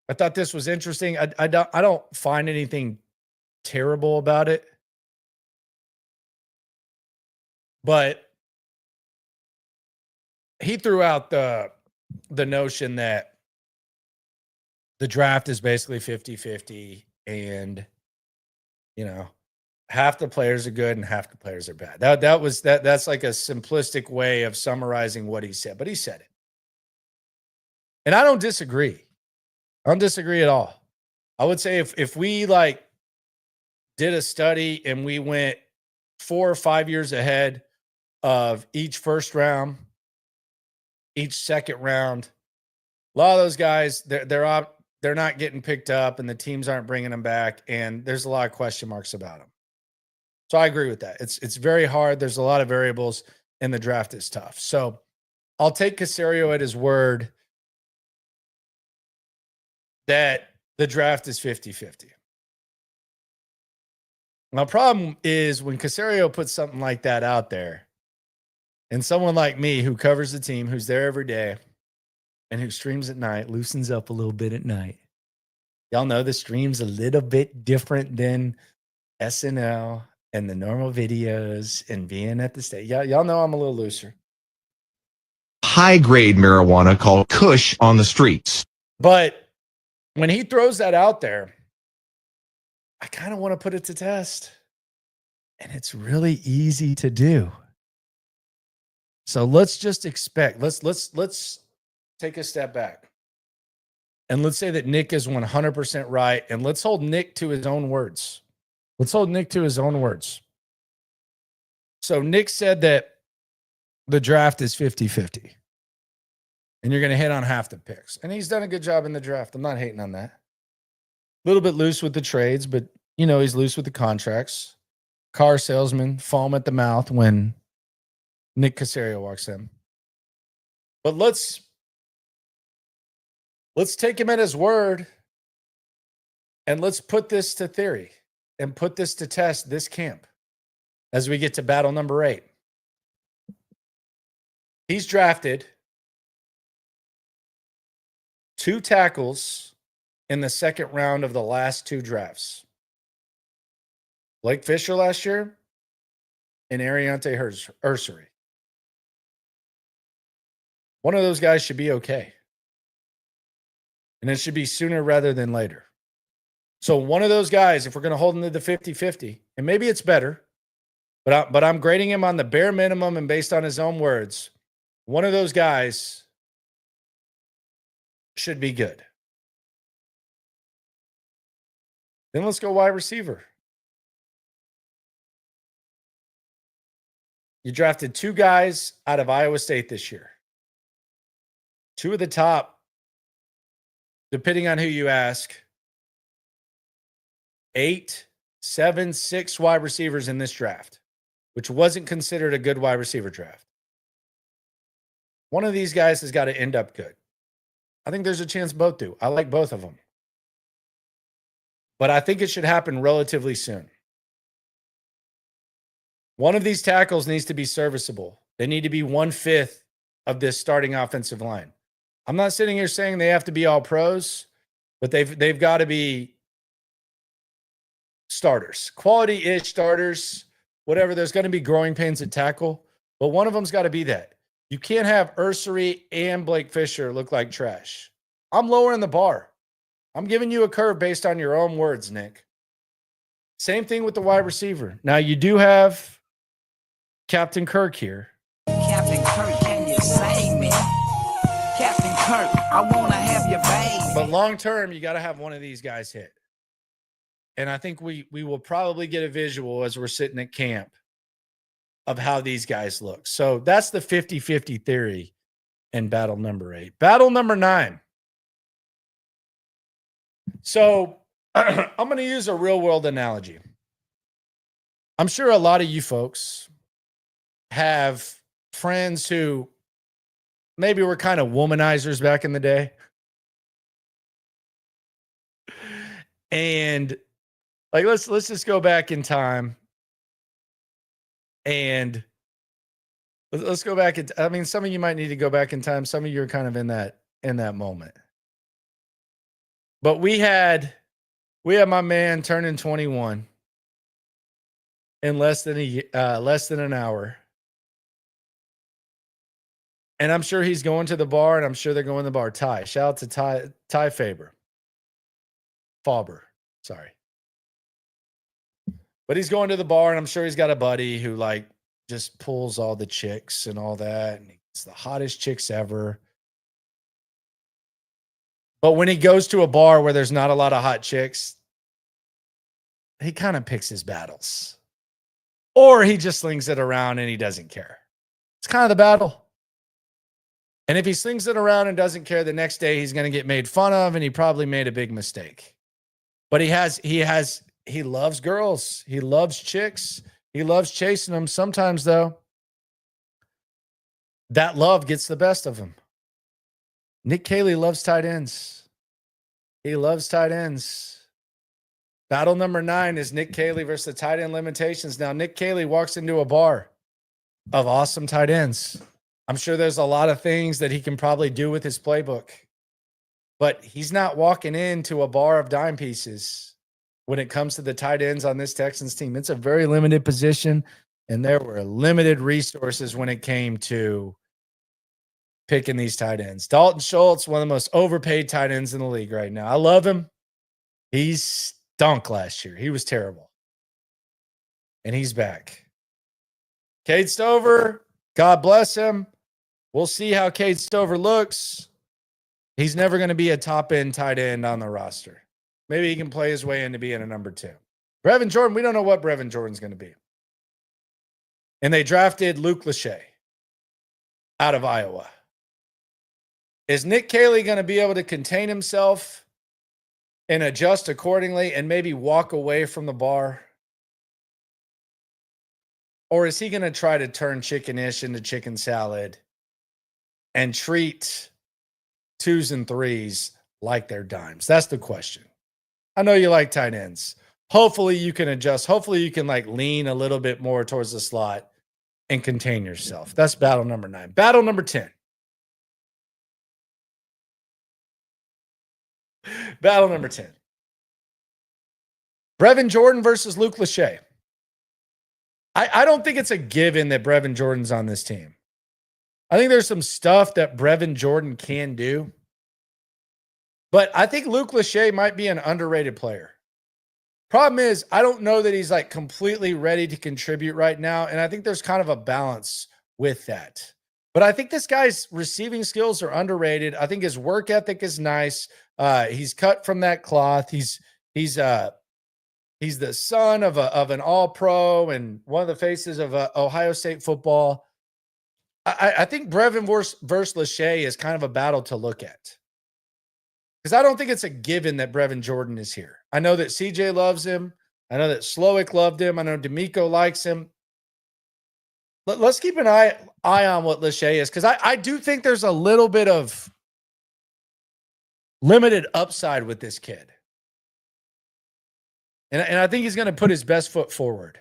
I thought this was interesting. I don't find anything terrible about it. But he threw out the notion that the draft is basically 50-50 and, half the players are good and half the players are bad. That's like a simplistic way of summarizing what he said, but he said it. And I don't disagree. I don't disagree at all. I would say if we like did a study and we went 4 or 5 years ahead of each first round, each second round, a lot of those guys, they're not getting picked up and the teams aren't bringing them back. And there's a lot of question marks about them. So I agree with that. It's very hard. There's a lot of variables and the draft is tough. So I'll take Caserio at his word that the draft is 50-50. My problem is when Caserio puts something like that out there and someone like me who covers the team, who's there every day and who streams at night, loosens up a little bit at night. Y'all know the stream's a little bit different than SNL and the normal videos and being at the state. Y'all know I'm a little looser. High-grade marijuana called Kush on the streets. But when he throws that out there, I kind of want to put it to test. And it's really easy to do. So let's just expect. Let's take a step back. And let's say that Nick is 100% right. And let's hold Nick to his own words. So Nick said that the draft is 50-50. And you're going to hit on half the picks. And he's done a good job in the draft. I'm not hating on that. A little bit loose with the trades, but, you know, he's loose with the contracts. Car salesman, foam at the mouth when Nick Caserio walks in. But let's take him at his word and let's put this to theory and put this to test this camp as we get to battle number 8. He's drafted 2 tackles in the second round of the last 2 drafts. Blake Fisher last year and Ariante Ursary. One of those guys should be okay. And it should be sooner rather than later. So one of those guys, if we're going to hold him to the 50-50, and maybe it's better, but I'm grading him on the bare minimum and based on his own words, one of those guys should be good. Then let's go wide receiver. You drafted 2 guys out of Iowa State this year. 2 of the top, depending on who you ask, 8, 7, 6 wide receivers in this draft, which wasn't considered a good wide receiver draft. One of these guys has got to end up good. I think there's a chance both do. I like both of them. But I think it should happen relatively soon. One of these tackles needs to be serviceable. They need to be 1/5 of this starting offensive line. I'm not sitting here saying they have to be all pros, but they've got to be starters, quality-ish starters, whatever. There's going to be growing pains at tackle, but one of them's got to be that. You can't have Ursary and Blake Fisher look like trash. I'm lowering the bar. I'm giving you a curve based on your own words, Nick. Same thing with the wide receiver. Now, you do have Captain Kirk here. Captain Kirk, can you sing me? Captain Kirk, I want to have your baby. But long term, you got to have one of these guys hit. And I think we will probably get a visual as we're sitting at camp of how these guys look. So that's the 50-50 theory in battle number 8. Battle number 9. So I'm going to use a real world analogy. I'm sure a lot of you folks have friends who maybe were kind of womanizers back in the day. And like, let's just go back in time. And let's go back. I mean, some of you might need to go back in time. Some of you are kind of in that moment. But we had my man turning 21 in less than an hour. And I'm sure he's going to the bar, and I'm sure they're going to the bar. Ty. Shout out to Ty Faber. Sorry. But he's going to the bar, and I'm sure he's got a buddy who like just pulls all the chicks and all that. And it's the hottest chicks ever. But when he goes to a bar where there's not a lot of hot chicks, he kind of picks his battles. Or he just slings it around and he doesn't care. It's kind of the battle. And if he slings it around and doesn't care, the next day he's going to get made fun of, and he probably made a big mistake. But he loves girls. He loves chicks. He loves chasing them. Sometimes, though, that love gets the best of him. Nick Caley loves tight ends. He loves tight ends. Battle number 9 is Nick Caley versus the tight end limitations. Now, Nick Caley walks into a bar of awesome tight ends. I'm sure there's a lot of things that he can probably do with his playbook. But he's not walking into a bar of dime pieces when it comes to the tight ends on this Texans team. It's a very limited position, and there were limited resources when it came to picking these tight ends. Dalton Schultz, one of the most overpaid tight ends in the league right now. I love him. He stunk last year. He was terrible. And he's back. Cade Stover, God bless him. We'll see how Cade Stover looks. He's never going to be a top-end tight end on the roster. Maybe he can play his way into being a number 2. Brevin Jordan, we don't know what Brevin Jordan's going to be. And they drafted Luke Lachey out of Iowa. Is Nick Caley going to be able to contain himself and adjust accordingly and maybe walk away from the bar? Or is he going to try to turn chicken-ish into chicken salad and treat 2s and 3s like they're dimes? That's the question. I know you like tight ends. Hopefully you can adjust. Hopefully you can like lean a little bit more towards the slot and contain yourself. That's battle number 9. Battle number 10. Battle number 10. Brevin Jordan versus Luke Lachey. I don't think it's a given that Brevin Jordan's on this team. I think there's some stuff that Brevin Jordan can do. But I think Luke Lachey might be an underrated player. Problem is, I don't know that he's like completely ready to contribute right now. And I think there's kind of a balance with that. But I think this guy's receiving skills are underrated. I think his work ethic is nice. He's cut from that cloth. He's the son of an all-pro and one of the faces of Ohio State football. I think Brevin versus Lachey is kind of a battle to look at. Because I don't think it's a given that Brevin Jordan is here. I know that CJ loves him. I know that Slowick loved him. I know D'Amico likes him. Let's keep an eye on what Lachey is, because I do think there's a little bit of limited upside with this kid. And I think he's going to put his best foot forward.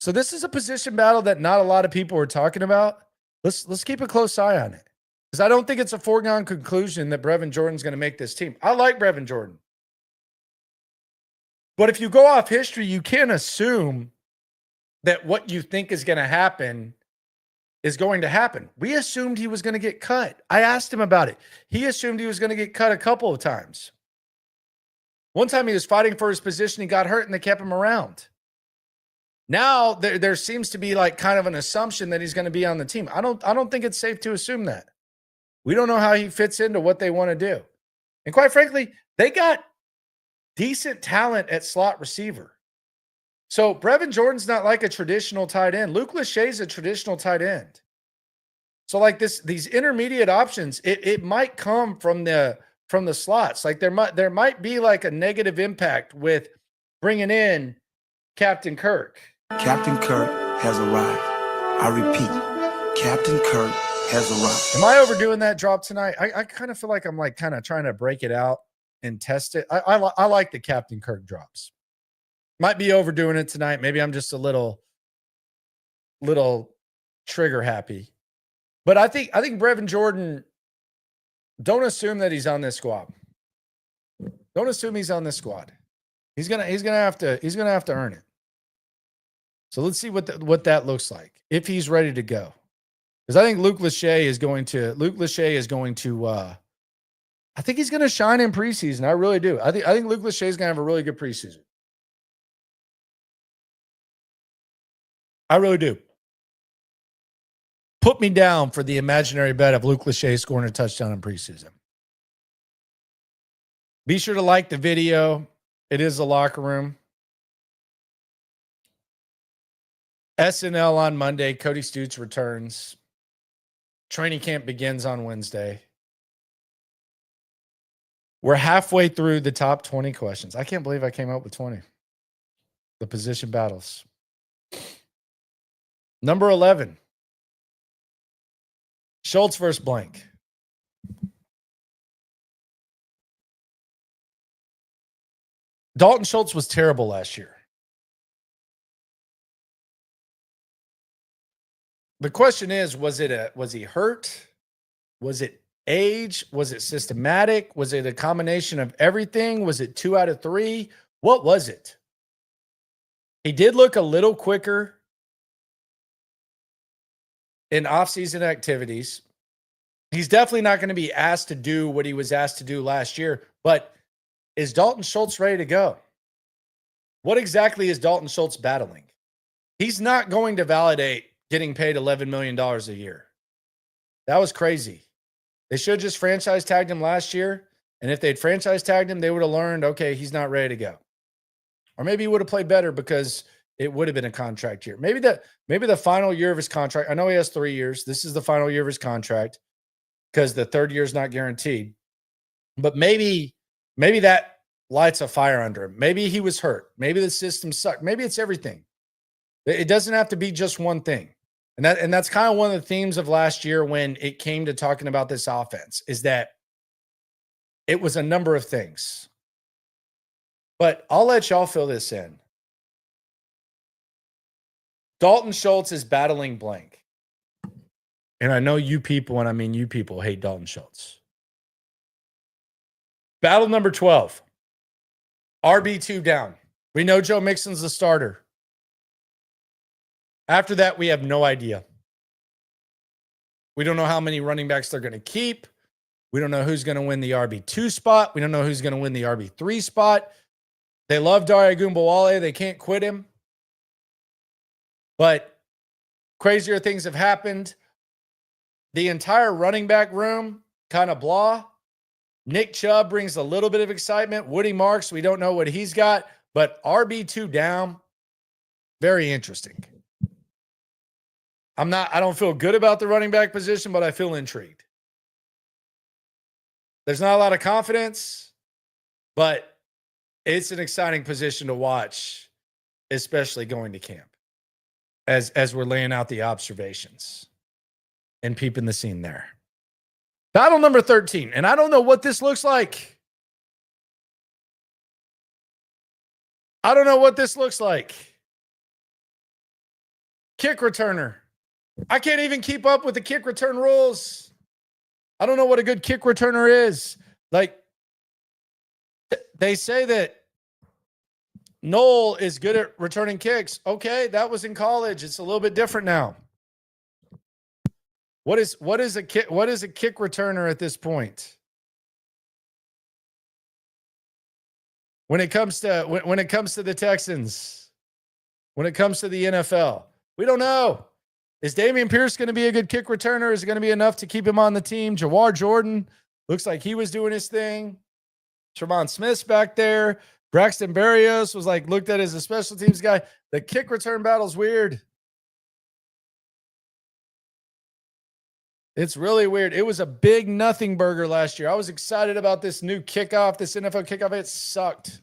So this is a position battle that not a lot of people are talking about. Let's keep a close eye on it. Because I don't think it's a foregone conclusion that Brevin Jordan's going to make this team. I like Brevin Jordan. But if you go off history, you can't assume that what you think is going to happen is going to happen. We assumed he was going to get cut. I asked him about it. He assumed he was going to get cut a couple of times. One time he was fighting for his position. He got hurt and they kept him around. Now there seems to be like kind of an assumption that he's going to be on the team. I don't think it's safe to assume that. We don't know how he fits into what they want to do. And quite frankly, they got decent talent at slot receiver. So Brevin Jordan's not like a traditional tight end. Luke Lachey's a traditional tight end. So like these intermediate options, it might come from the slots. Like there might be like a negative impact with bringing in Captain Kirk. Captain Kirk has arrived. I repeat, Captain Kirk has arrived. Am I overdoing that drop tonight? I kind of feel like I'm like kind of trying to break it out and test it. I like the Captain Kirk drops. Might be overdoing it tonight. Maybe I'm just a little trigger happy. But I think Brevin Jordan, don't assume that he's on this squad. Don't assume he's on this squad. He's gonna have to earn it. So let's see what that looks like if he's ready to go. Because I think Luke Lachey is going to I think he's going to shine in preseason. I really do. I think Luke Lachey is going to have a really good preseason. I really do. Put me down for the imaginary bet of Luke Lachey scoring a touchdown in preseason. Be sure to like the video. It is the locker room. SNL on Monday. Cody Stutes returns. Training camp begins on Wednesday. We're halfway through the top 20 questions. I can't believe I came up with 20. The position battles. Number 11. Schultz versus blank. Dalton Schultz was terrible last year. The question is, was he hurt? Was it age? Was it systematic? Was it a combination of everything? Was it 2 out of 3? What was it? He did look a little quicker in offseason activities. He's definitely not going to be asked to do what he was asked to do last year, but is Dalton Schultz ready to go? What exactly is Dalton Schultz battling? He's not going to validate getting paid $11 million a year. That was crazy. They should have just franchise tagged him last year. And if they'd franchise tagged him, they would have learned, okay, he's not ready to go. Or maybe he would have played better because it would have been a contract year. Maybe the final year of his contract. I know he has 3 years. This is the final year of his contract because the third year is not guaranteed. But maybe that lights a fire under him. Maybe he was hurt. Maybe the system sucked. Maybe it's everything. It doesn't have to be just one thing. And that's kind of one of the themes of last year when it came to talking about this offense, is that it was a number of things. But I'll let y'all fill this in. Dalton Schultz is battling blank. And I know you people, and I mean you people, hate Dalton Schultz. Battle number 12. RB2 down. We know Joe Mixon's the starter. After that, we have no idea. We don't know how many running backs they're going to keep. We don't know who's going to win the RB2 spot. We don't know who's going to win the RB3 spot. They love Dare Ogunbowale. They can't quit him. But crazier things have happened. The entire running back room, kind of blah. Nick Chubb brings a little bit of excitement. Woody Marks, we don't know what he's got. But RB2 down, very interesting. I don't feel good about the running back position, but I feel intrigued. There's not a lot of confidence, but it's an exciting position to watch, especially going to camp as we're laying out the observations and peeping the scene there. Battle number 13, and I don't know what this looks like. I don't know what this looks like. Kick returner. I can't even keep up with the kick return rules. I don't know what a good kick returner is. Like, they say that Noel is good at returning kicks. Okay, that was in college. It's a little bit different now. What is a kick returner at this point? When it comes to the Texans, when it comes to the NFL, we don't know. Is Dameon Pierce going to be a good kick returner? Is it going to be enough to keep him on the team? Jawar Jordan looks like he was doing his thing. Tremont Smith's back there. Braxton Berrios was looked at as a special teams guy. The kick return battle's weird. It's really weird. It was a big nothing burger last year. I was excited about this new kickoff, this NFL kickoff. It sucked.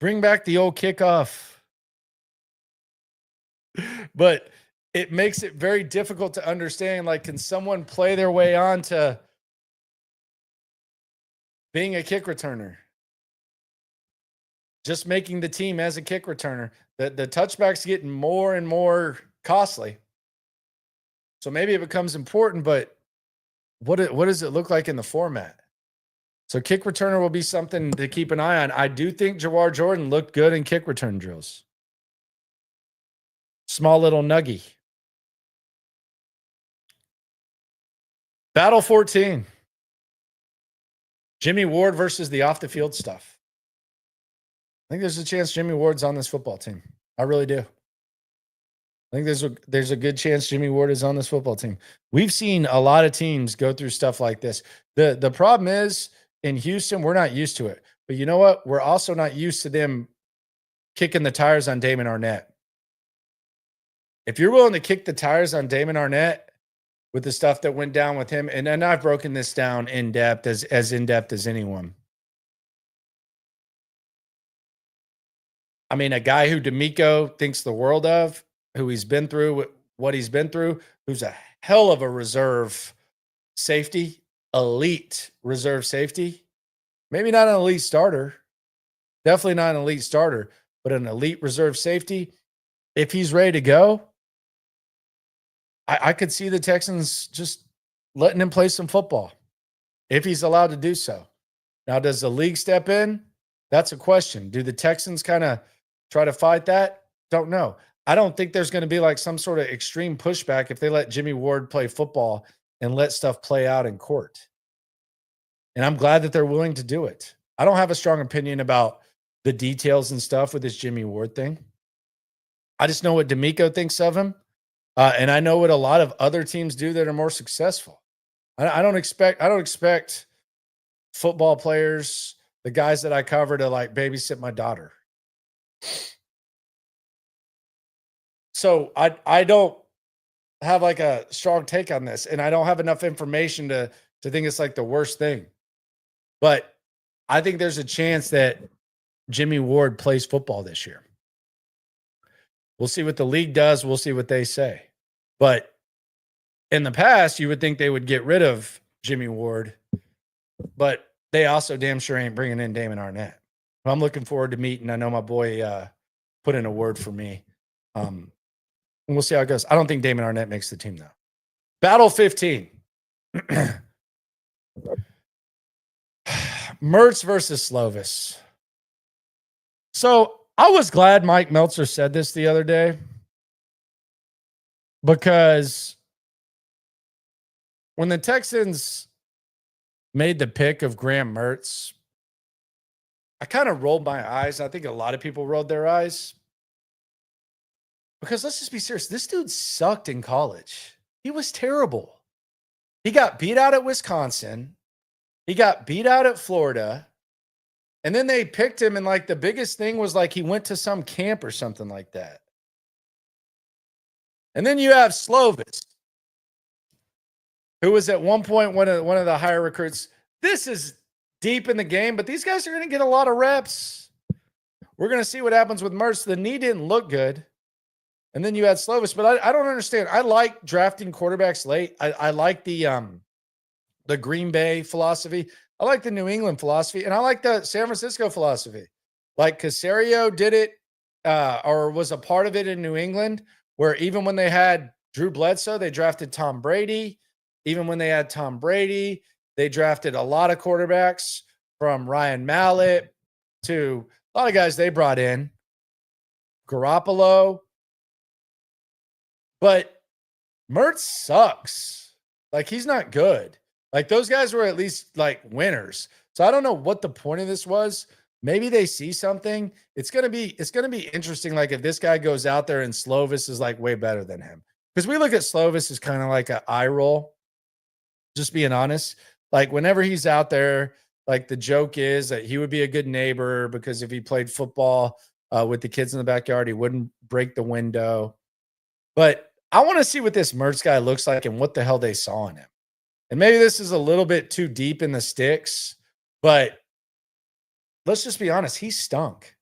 Bring back the old kickoff. But it makes it very difficult to understand. Can someone play their way on to being a kick returner? Just making the team as a kick returner. The touchback's getting more and more costly. So maybe it becomes important, but what does it look like in the format? So kick returner will be something to keep an eye on. I do think Jawar Jordan looked good in kick return drills. Small little nuggie. Battle 14. Jimmy Ward versus the off the field stuff. I think there's a chance Jimmy Ward's on this football team. I really do. I think there's a good chance Jimmy Ward is on this football team. We've seen a lot of teams go through stuff like this. The problem is in Houston, we're not used to it. But you know what? We're also not used to them kicking the tires on Damon Arnett. If you're willing to kick the tires on Damon Arnett with the stuff that went down with him, and I've broken this down in depth, as in depth as anyone. I mean, a guy who D'Amico thinks the world of, who he's been through, what he's been through, who's a hell of a reserve safety, elite reserve safety. Maybe not an elite starter. Definitely not an elite starter, but an elite reserve safety. If he's ready to go, I could see the Texans just letting him play some football if he's allowed to do so. Now, does the league step in? That's a question. Do the Texans kind of try to fight that? Don't know. I don't think there's going to be like some sort of extreme pushback if they let Jimmy Ward play football and let stuff play out in court. And I'm glad that they're willing to do it. I don't have a strong opinion about the details and stuff with this Jimmy Ward thing. I just know what D'Amico thinks of him. And I know what a lot of other teams do that are more successful. I don't expect football players, the guys that I cover, to like babysit my daughter. So I don't have like a strong take on this, and I don't have enough information to think it's like the worst thing. But I think there's a chance that Jimmy Ward plays football this year. We'll see what the league does. We'll see what they say. But in the past, you would think they would get rid of Jimmy Ward, but they also damn sure ain't bringing in Damon Arnett. I'm looking forward to meeting. I know my boy put in a word for me. And we'll see how it goes. I don't think Damon Arnett makes the team, though. Battle 15. Mertz versus Slovis. So I was glad Mike Meltzer said this the other day, because when the Texans made the pick of Graham Mertz, I kind of rolled my eyes. I think a lot of people rolled their eyes. Because let's just be serious. This dude sucked in college. He was terrible. He got beat out at Wisconsin. He got beat out at Florida. And then they picked him, and like the biggest thing was like he went to some camp or something like that. And then you have Slovis, who was at one point one of the higher recruits. This is deep in the game, but these guys are going to get a lot of reps. We're going to see what happens with Mertz. The knee didn't look good. And then you had Slovis, but I don't understand. I like drafting quarterbacks late. I like the Green Bay philosophy. I like the New England philosophy, and I like the San Francisco philosophy. Like Caserio did it or was a part of it in New England, where even when they had Drew Bledsoe, they drafted Tom Brady. Even when they had Tom Brady, they drafted a lot of quarterbacks, from Ryan Mallett to a lot of guys they brought in. Garoppolo. But Mertz sucks. Like, he's not good. Like, those guys were at least like winners. So I don't know what the point of this was. Maybe they see something. It's gonna be interesting. Like, if this guy goes out there and Slovis is like way better than him, because we look at Slovis as kind of like an eye roll. Just being honest, like whenever he's out there, like the joke is that he would be a good neighbor, because if he played football with the kids in the backyard, he wouldn't break the window. But I want to see what this Mertz guy looks like and what the hell they saw in him. And maybe this is a little bit too deep in the sticks, but let's just be honest. He stunk.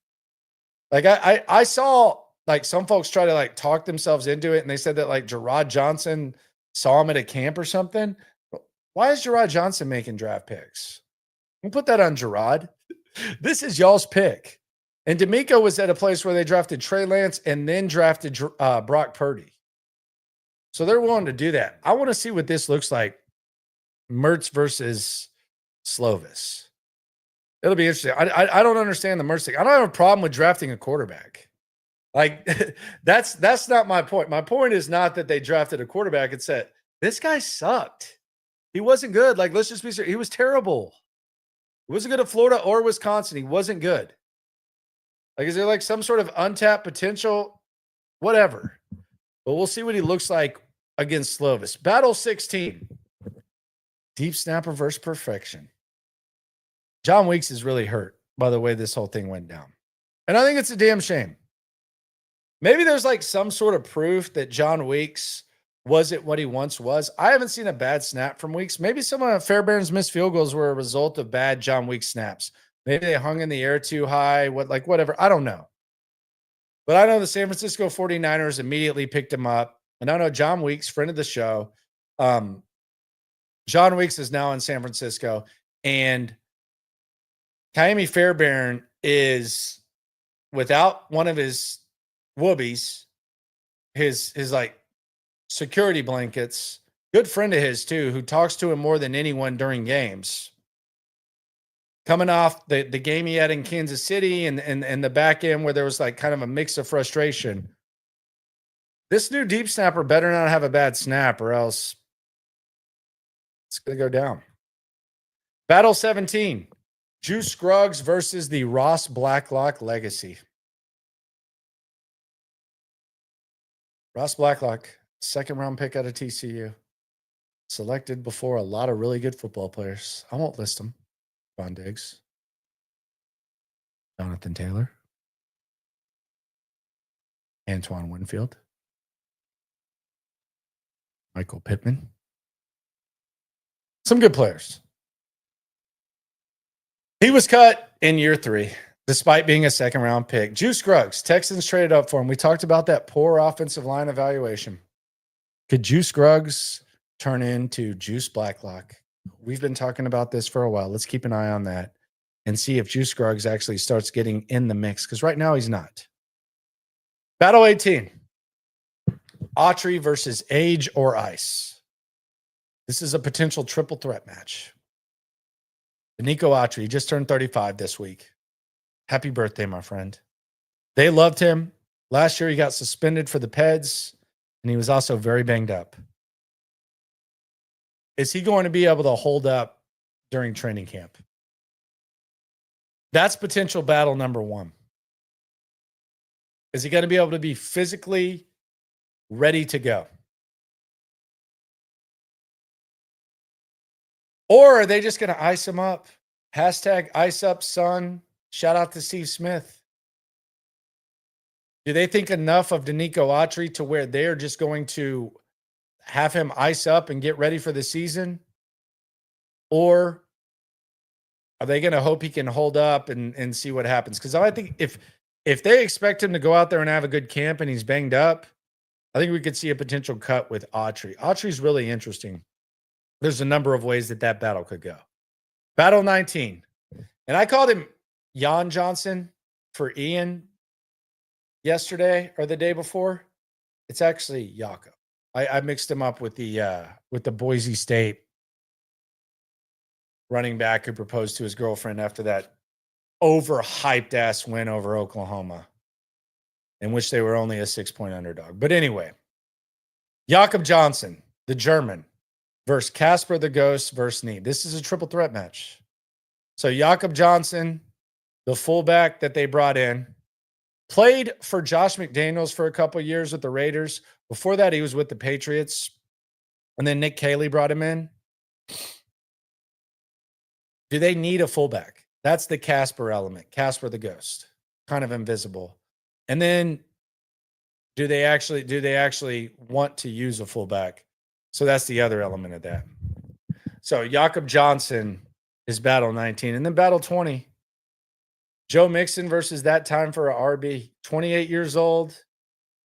Like I saw like some folks try to like talk themselves into it, and they said that like Gerard Johnson saw him at a camp or something. Why is Gerard Johnson making draft picks? We'll put that on Gerard. This is y'all's pick. And D'Amico was at a place where they drafted Trey Lance and then drafted Brock Purdy. So they're willing to do that. I want to see what this looks like. Mertz versus Slovis. It'll be interesting. I don't understand the Mertz thing. I don't have a problem with drafting a quarterback. Like, that's not my point. My point is not that they drafted a quarterback. It's that this guy sucked. He wasn't good. Like, let's just be serious. He was terrible. He wasn't good at Florida or Wisconsin. He wasn't good. Like, is there like some sort of untapped potential? Whatever. But we'll see what he looks like against Slovis. Battle 16. Deep snapper versus perfection. John Weeks is really hurt by the way this whole thing went down. And I think it's a damn shame. Maybe there's like some sort of proof that John Weeks wasn't what he once was. I haven't seen a bad snap from Weeks. Maybe some of Fairbairn's missed field goals were a result of bad John Weeks snaps. Maybe they hung in the air too high, whatever. I don't know. But I know the San Francisco 49ers immediately picked him up. And I know John Weeks, friend of the show. John Weeks is now in San Francisco. And Kaimi Fairbairn is without one of his whoobies, his like security blankets, good friend of his too, who talks to him more than anyone during games. Coming off the game he had in Kansas City and the back end where there was like kind of a mix of frustration. This new deep snapper better not have a bad snap or else it's going to go down. Battle 17. Juice Scruggs versus the Ross Blacklock legacy. Ross Blacklock, second round pick out of TCU. Selected before a lot of really good football players. I won't list them. Ron Diggs. Jonathan Taylor. Antoine Winfield. Michael Pittman. Some good players. He was cut in year 3, despite being a second round pick. Juice Scruggs, Texans traded up for him. We talked about that poor offensive line evaluation. Could Juice Scruggs turn into Juice Blacklock? We've been talking about this for a while. Let's keep an eye on that and see if Juice Scruggs actually starts getting in the mix, because right now he's not. Battle 18. Autry versus Age or Ice. This is a potential triple threat match. Nico Autry just turned 35 this week. Happy birthday, my friend. They loved him. Last year he got suspended for the Peds, and he was also very banged up. Is he going to be able to hold up during training camp? That's potential battle number 1. Is he going to be able to be physically ready to go? Or are they just going to ice him up? Hashtag ice up, son. Shout out to Steve Smith. Do they think enough of Danico Autry to where they're just going to have him ice up and get ready for the season? Or are they going to hope he can hold up and see what happens? Because I think if they expect him to go out there and have a good camp and he's banged up, I think we could see a potential cut with Autry. Autry's really interesting. There's a number of ways that battle could go. Battle 19. And I called him Jan Johnson for Ian yesterday or the day before. It's actually Jakob. I mixed him up with the Boise State running back who proposed to his girlfriend after that overhyped ass win over Oklahoma, in which they were only a 6-point underdog. But anyway, Jakob Johnson, the German, versus Casper the Ghost versus Need. This is a triple threat match. So Jakob Johnson, the fullback that they brought in, played for Josh McDaniels for a couple of years with the Raiders. Before that, he was with the Patriots. And then Nick Caley brought him in. Do they need a fullback? That's the Casper element. Casper the Ghost. Kind of invisible. And then do they actually want to use a fullback? So that's the other element of that. So Jakob Johnson is battle 19. And then battle 20. Joe Mixon versus that time for a RB. 28 years old.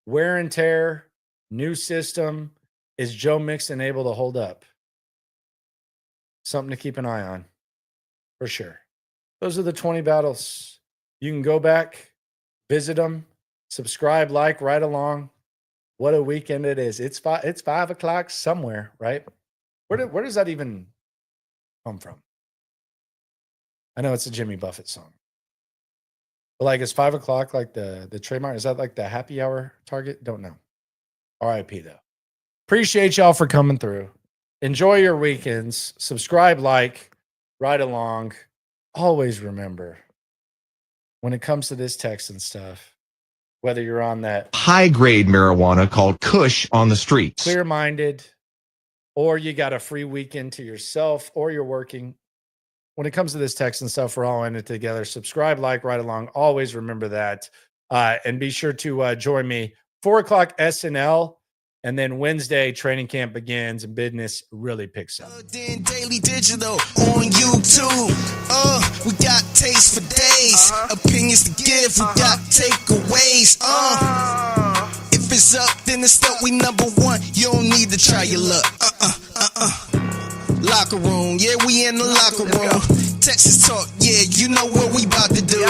Wear and tear. New system. Is Joe Mixon able to hold up? Something to keep an eye on. For sure. Those are the 20 battles. You can go back, visit them, subscribe, like, right along. What a weekend it is. It's 5 o'clock somewhere, right? Where does that even come from? I know it's a Jimmy Buffett song. But like, is 5 o'clock like the trademark? Is that like the happy hour target? Don't know. RIP though. Appreciate y'all for coming through. Enjoy your weekends. Subscribe, like, right along. Always remember, when it comes to this Texan stuff, whether you're on that high-grade marijuana called Kush on the streets. clear-minded, or you got a free weekend to yourself, or you're working. When it comes to this Texan stuff, we're all in it together. Subscribe, like, right along. Always remember that. And be sure to join me 4 o'clock SNL. And then Wednesday, training camp begins and business really picks up. Then Daily Digital on YouTube. We got taste for days. Opinions to give, we got takeaways. If it's up, then it's up. We number one. You don't need to try your luck. Locker room, yeah, we in the locker room. Texas talk, yeah, you know what we about to do.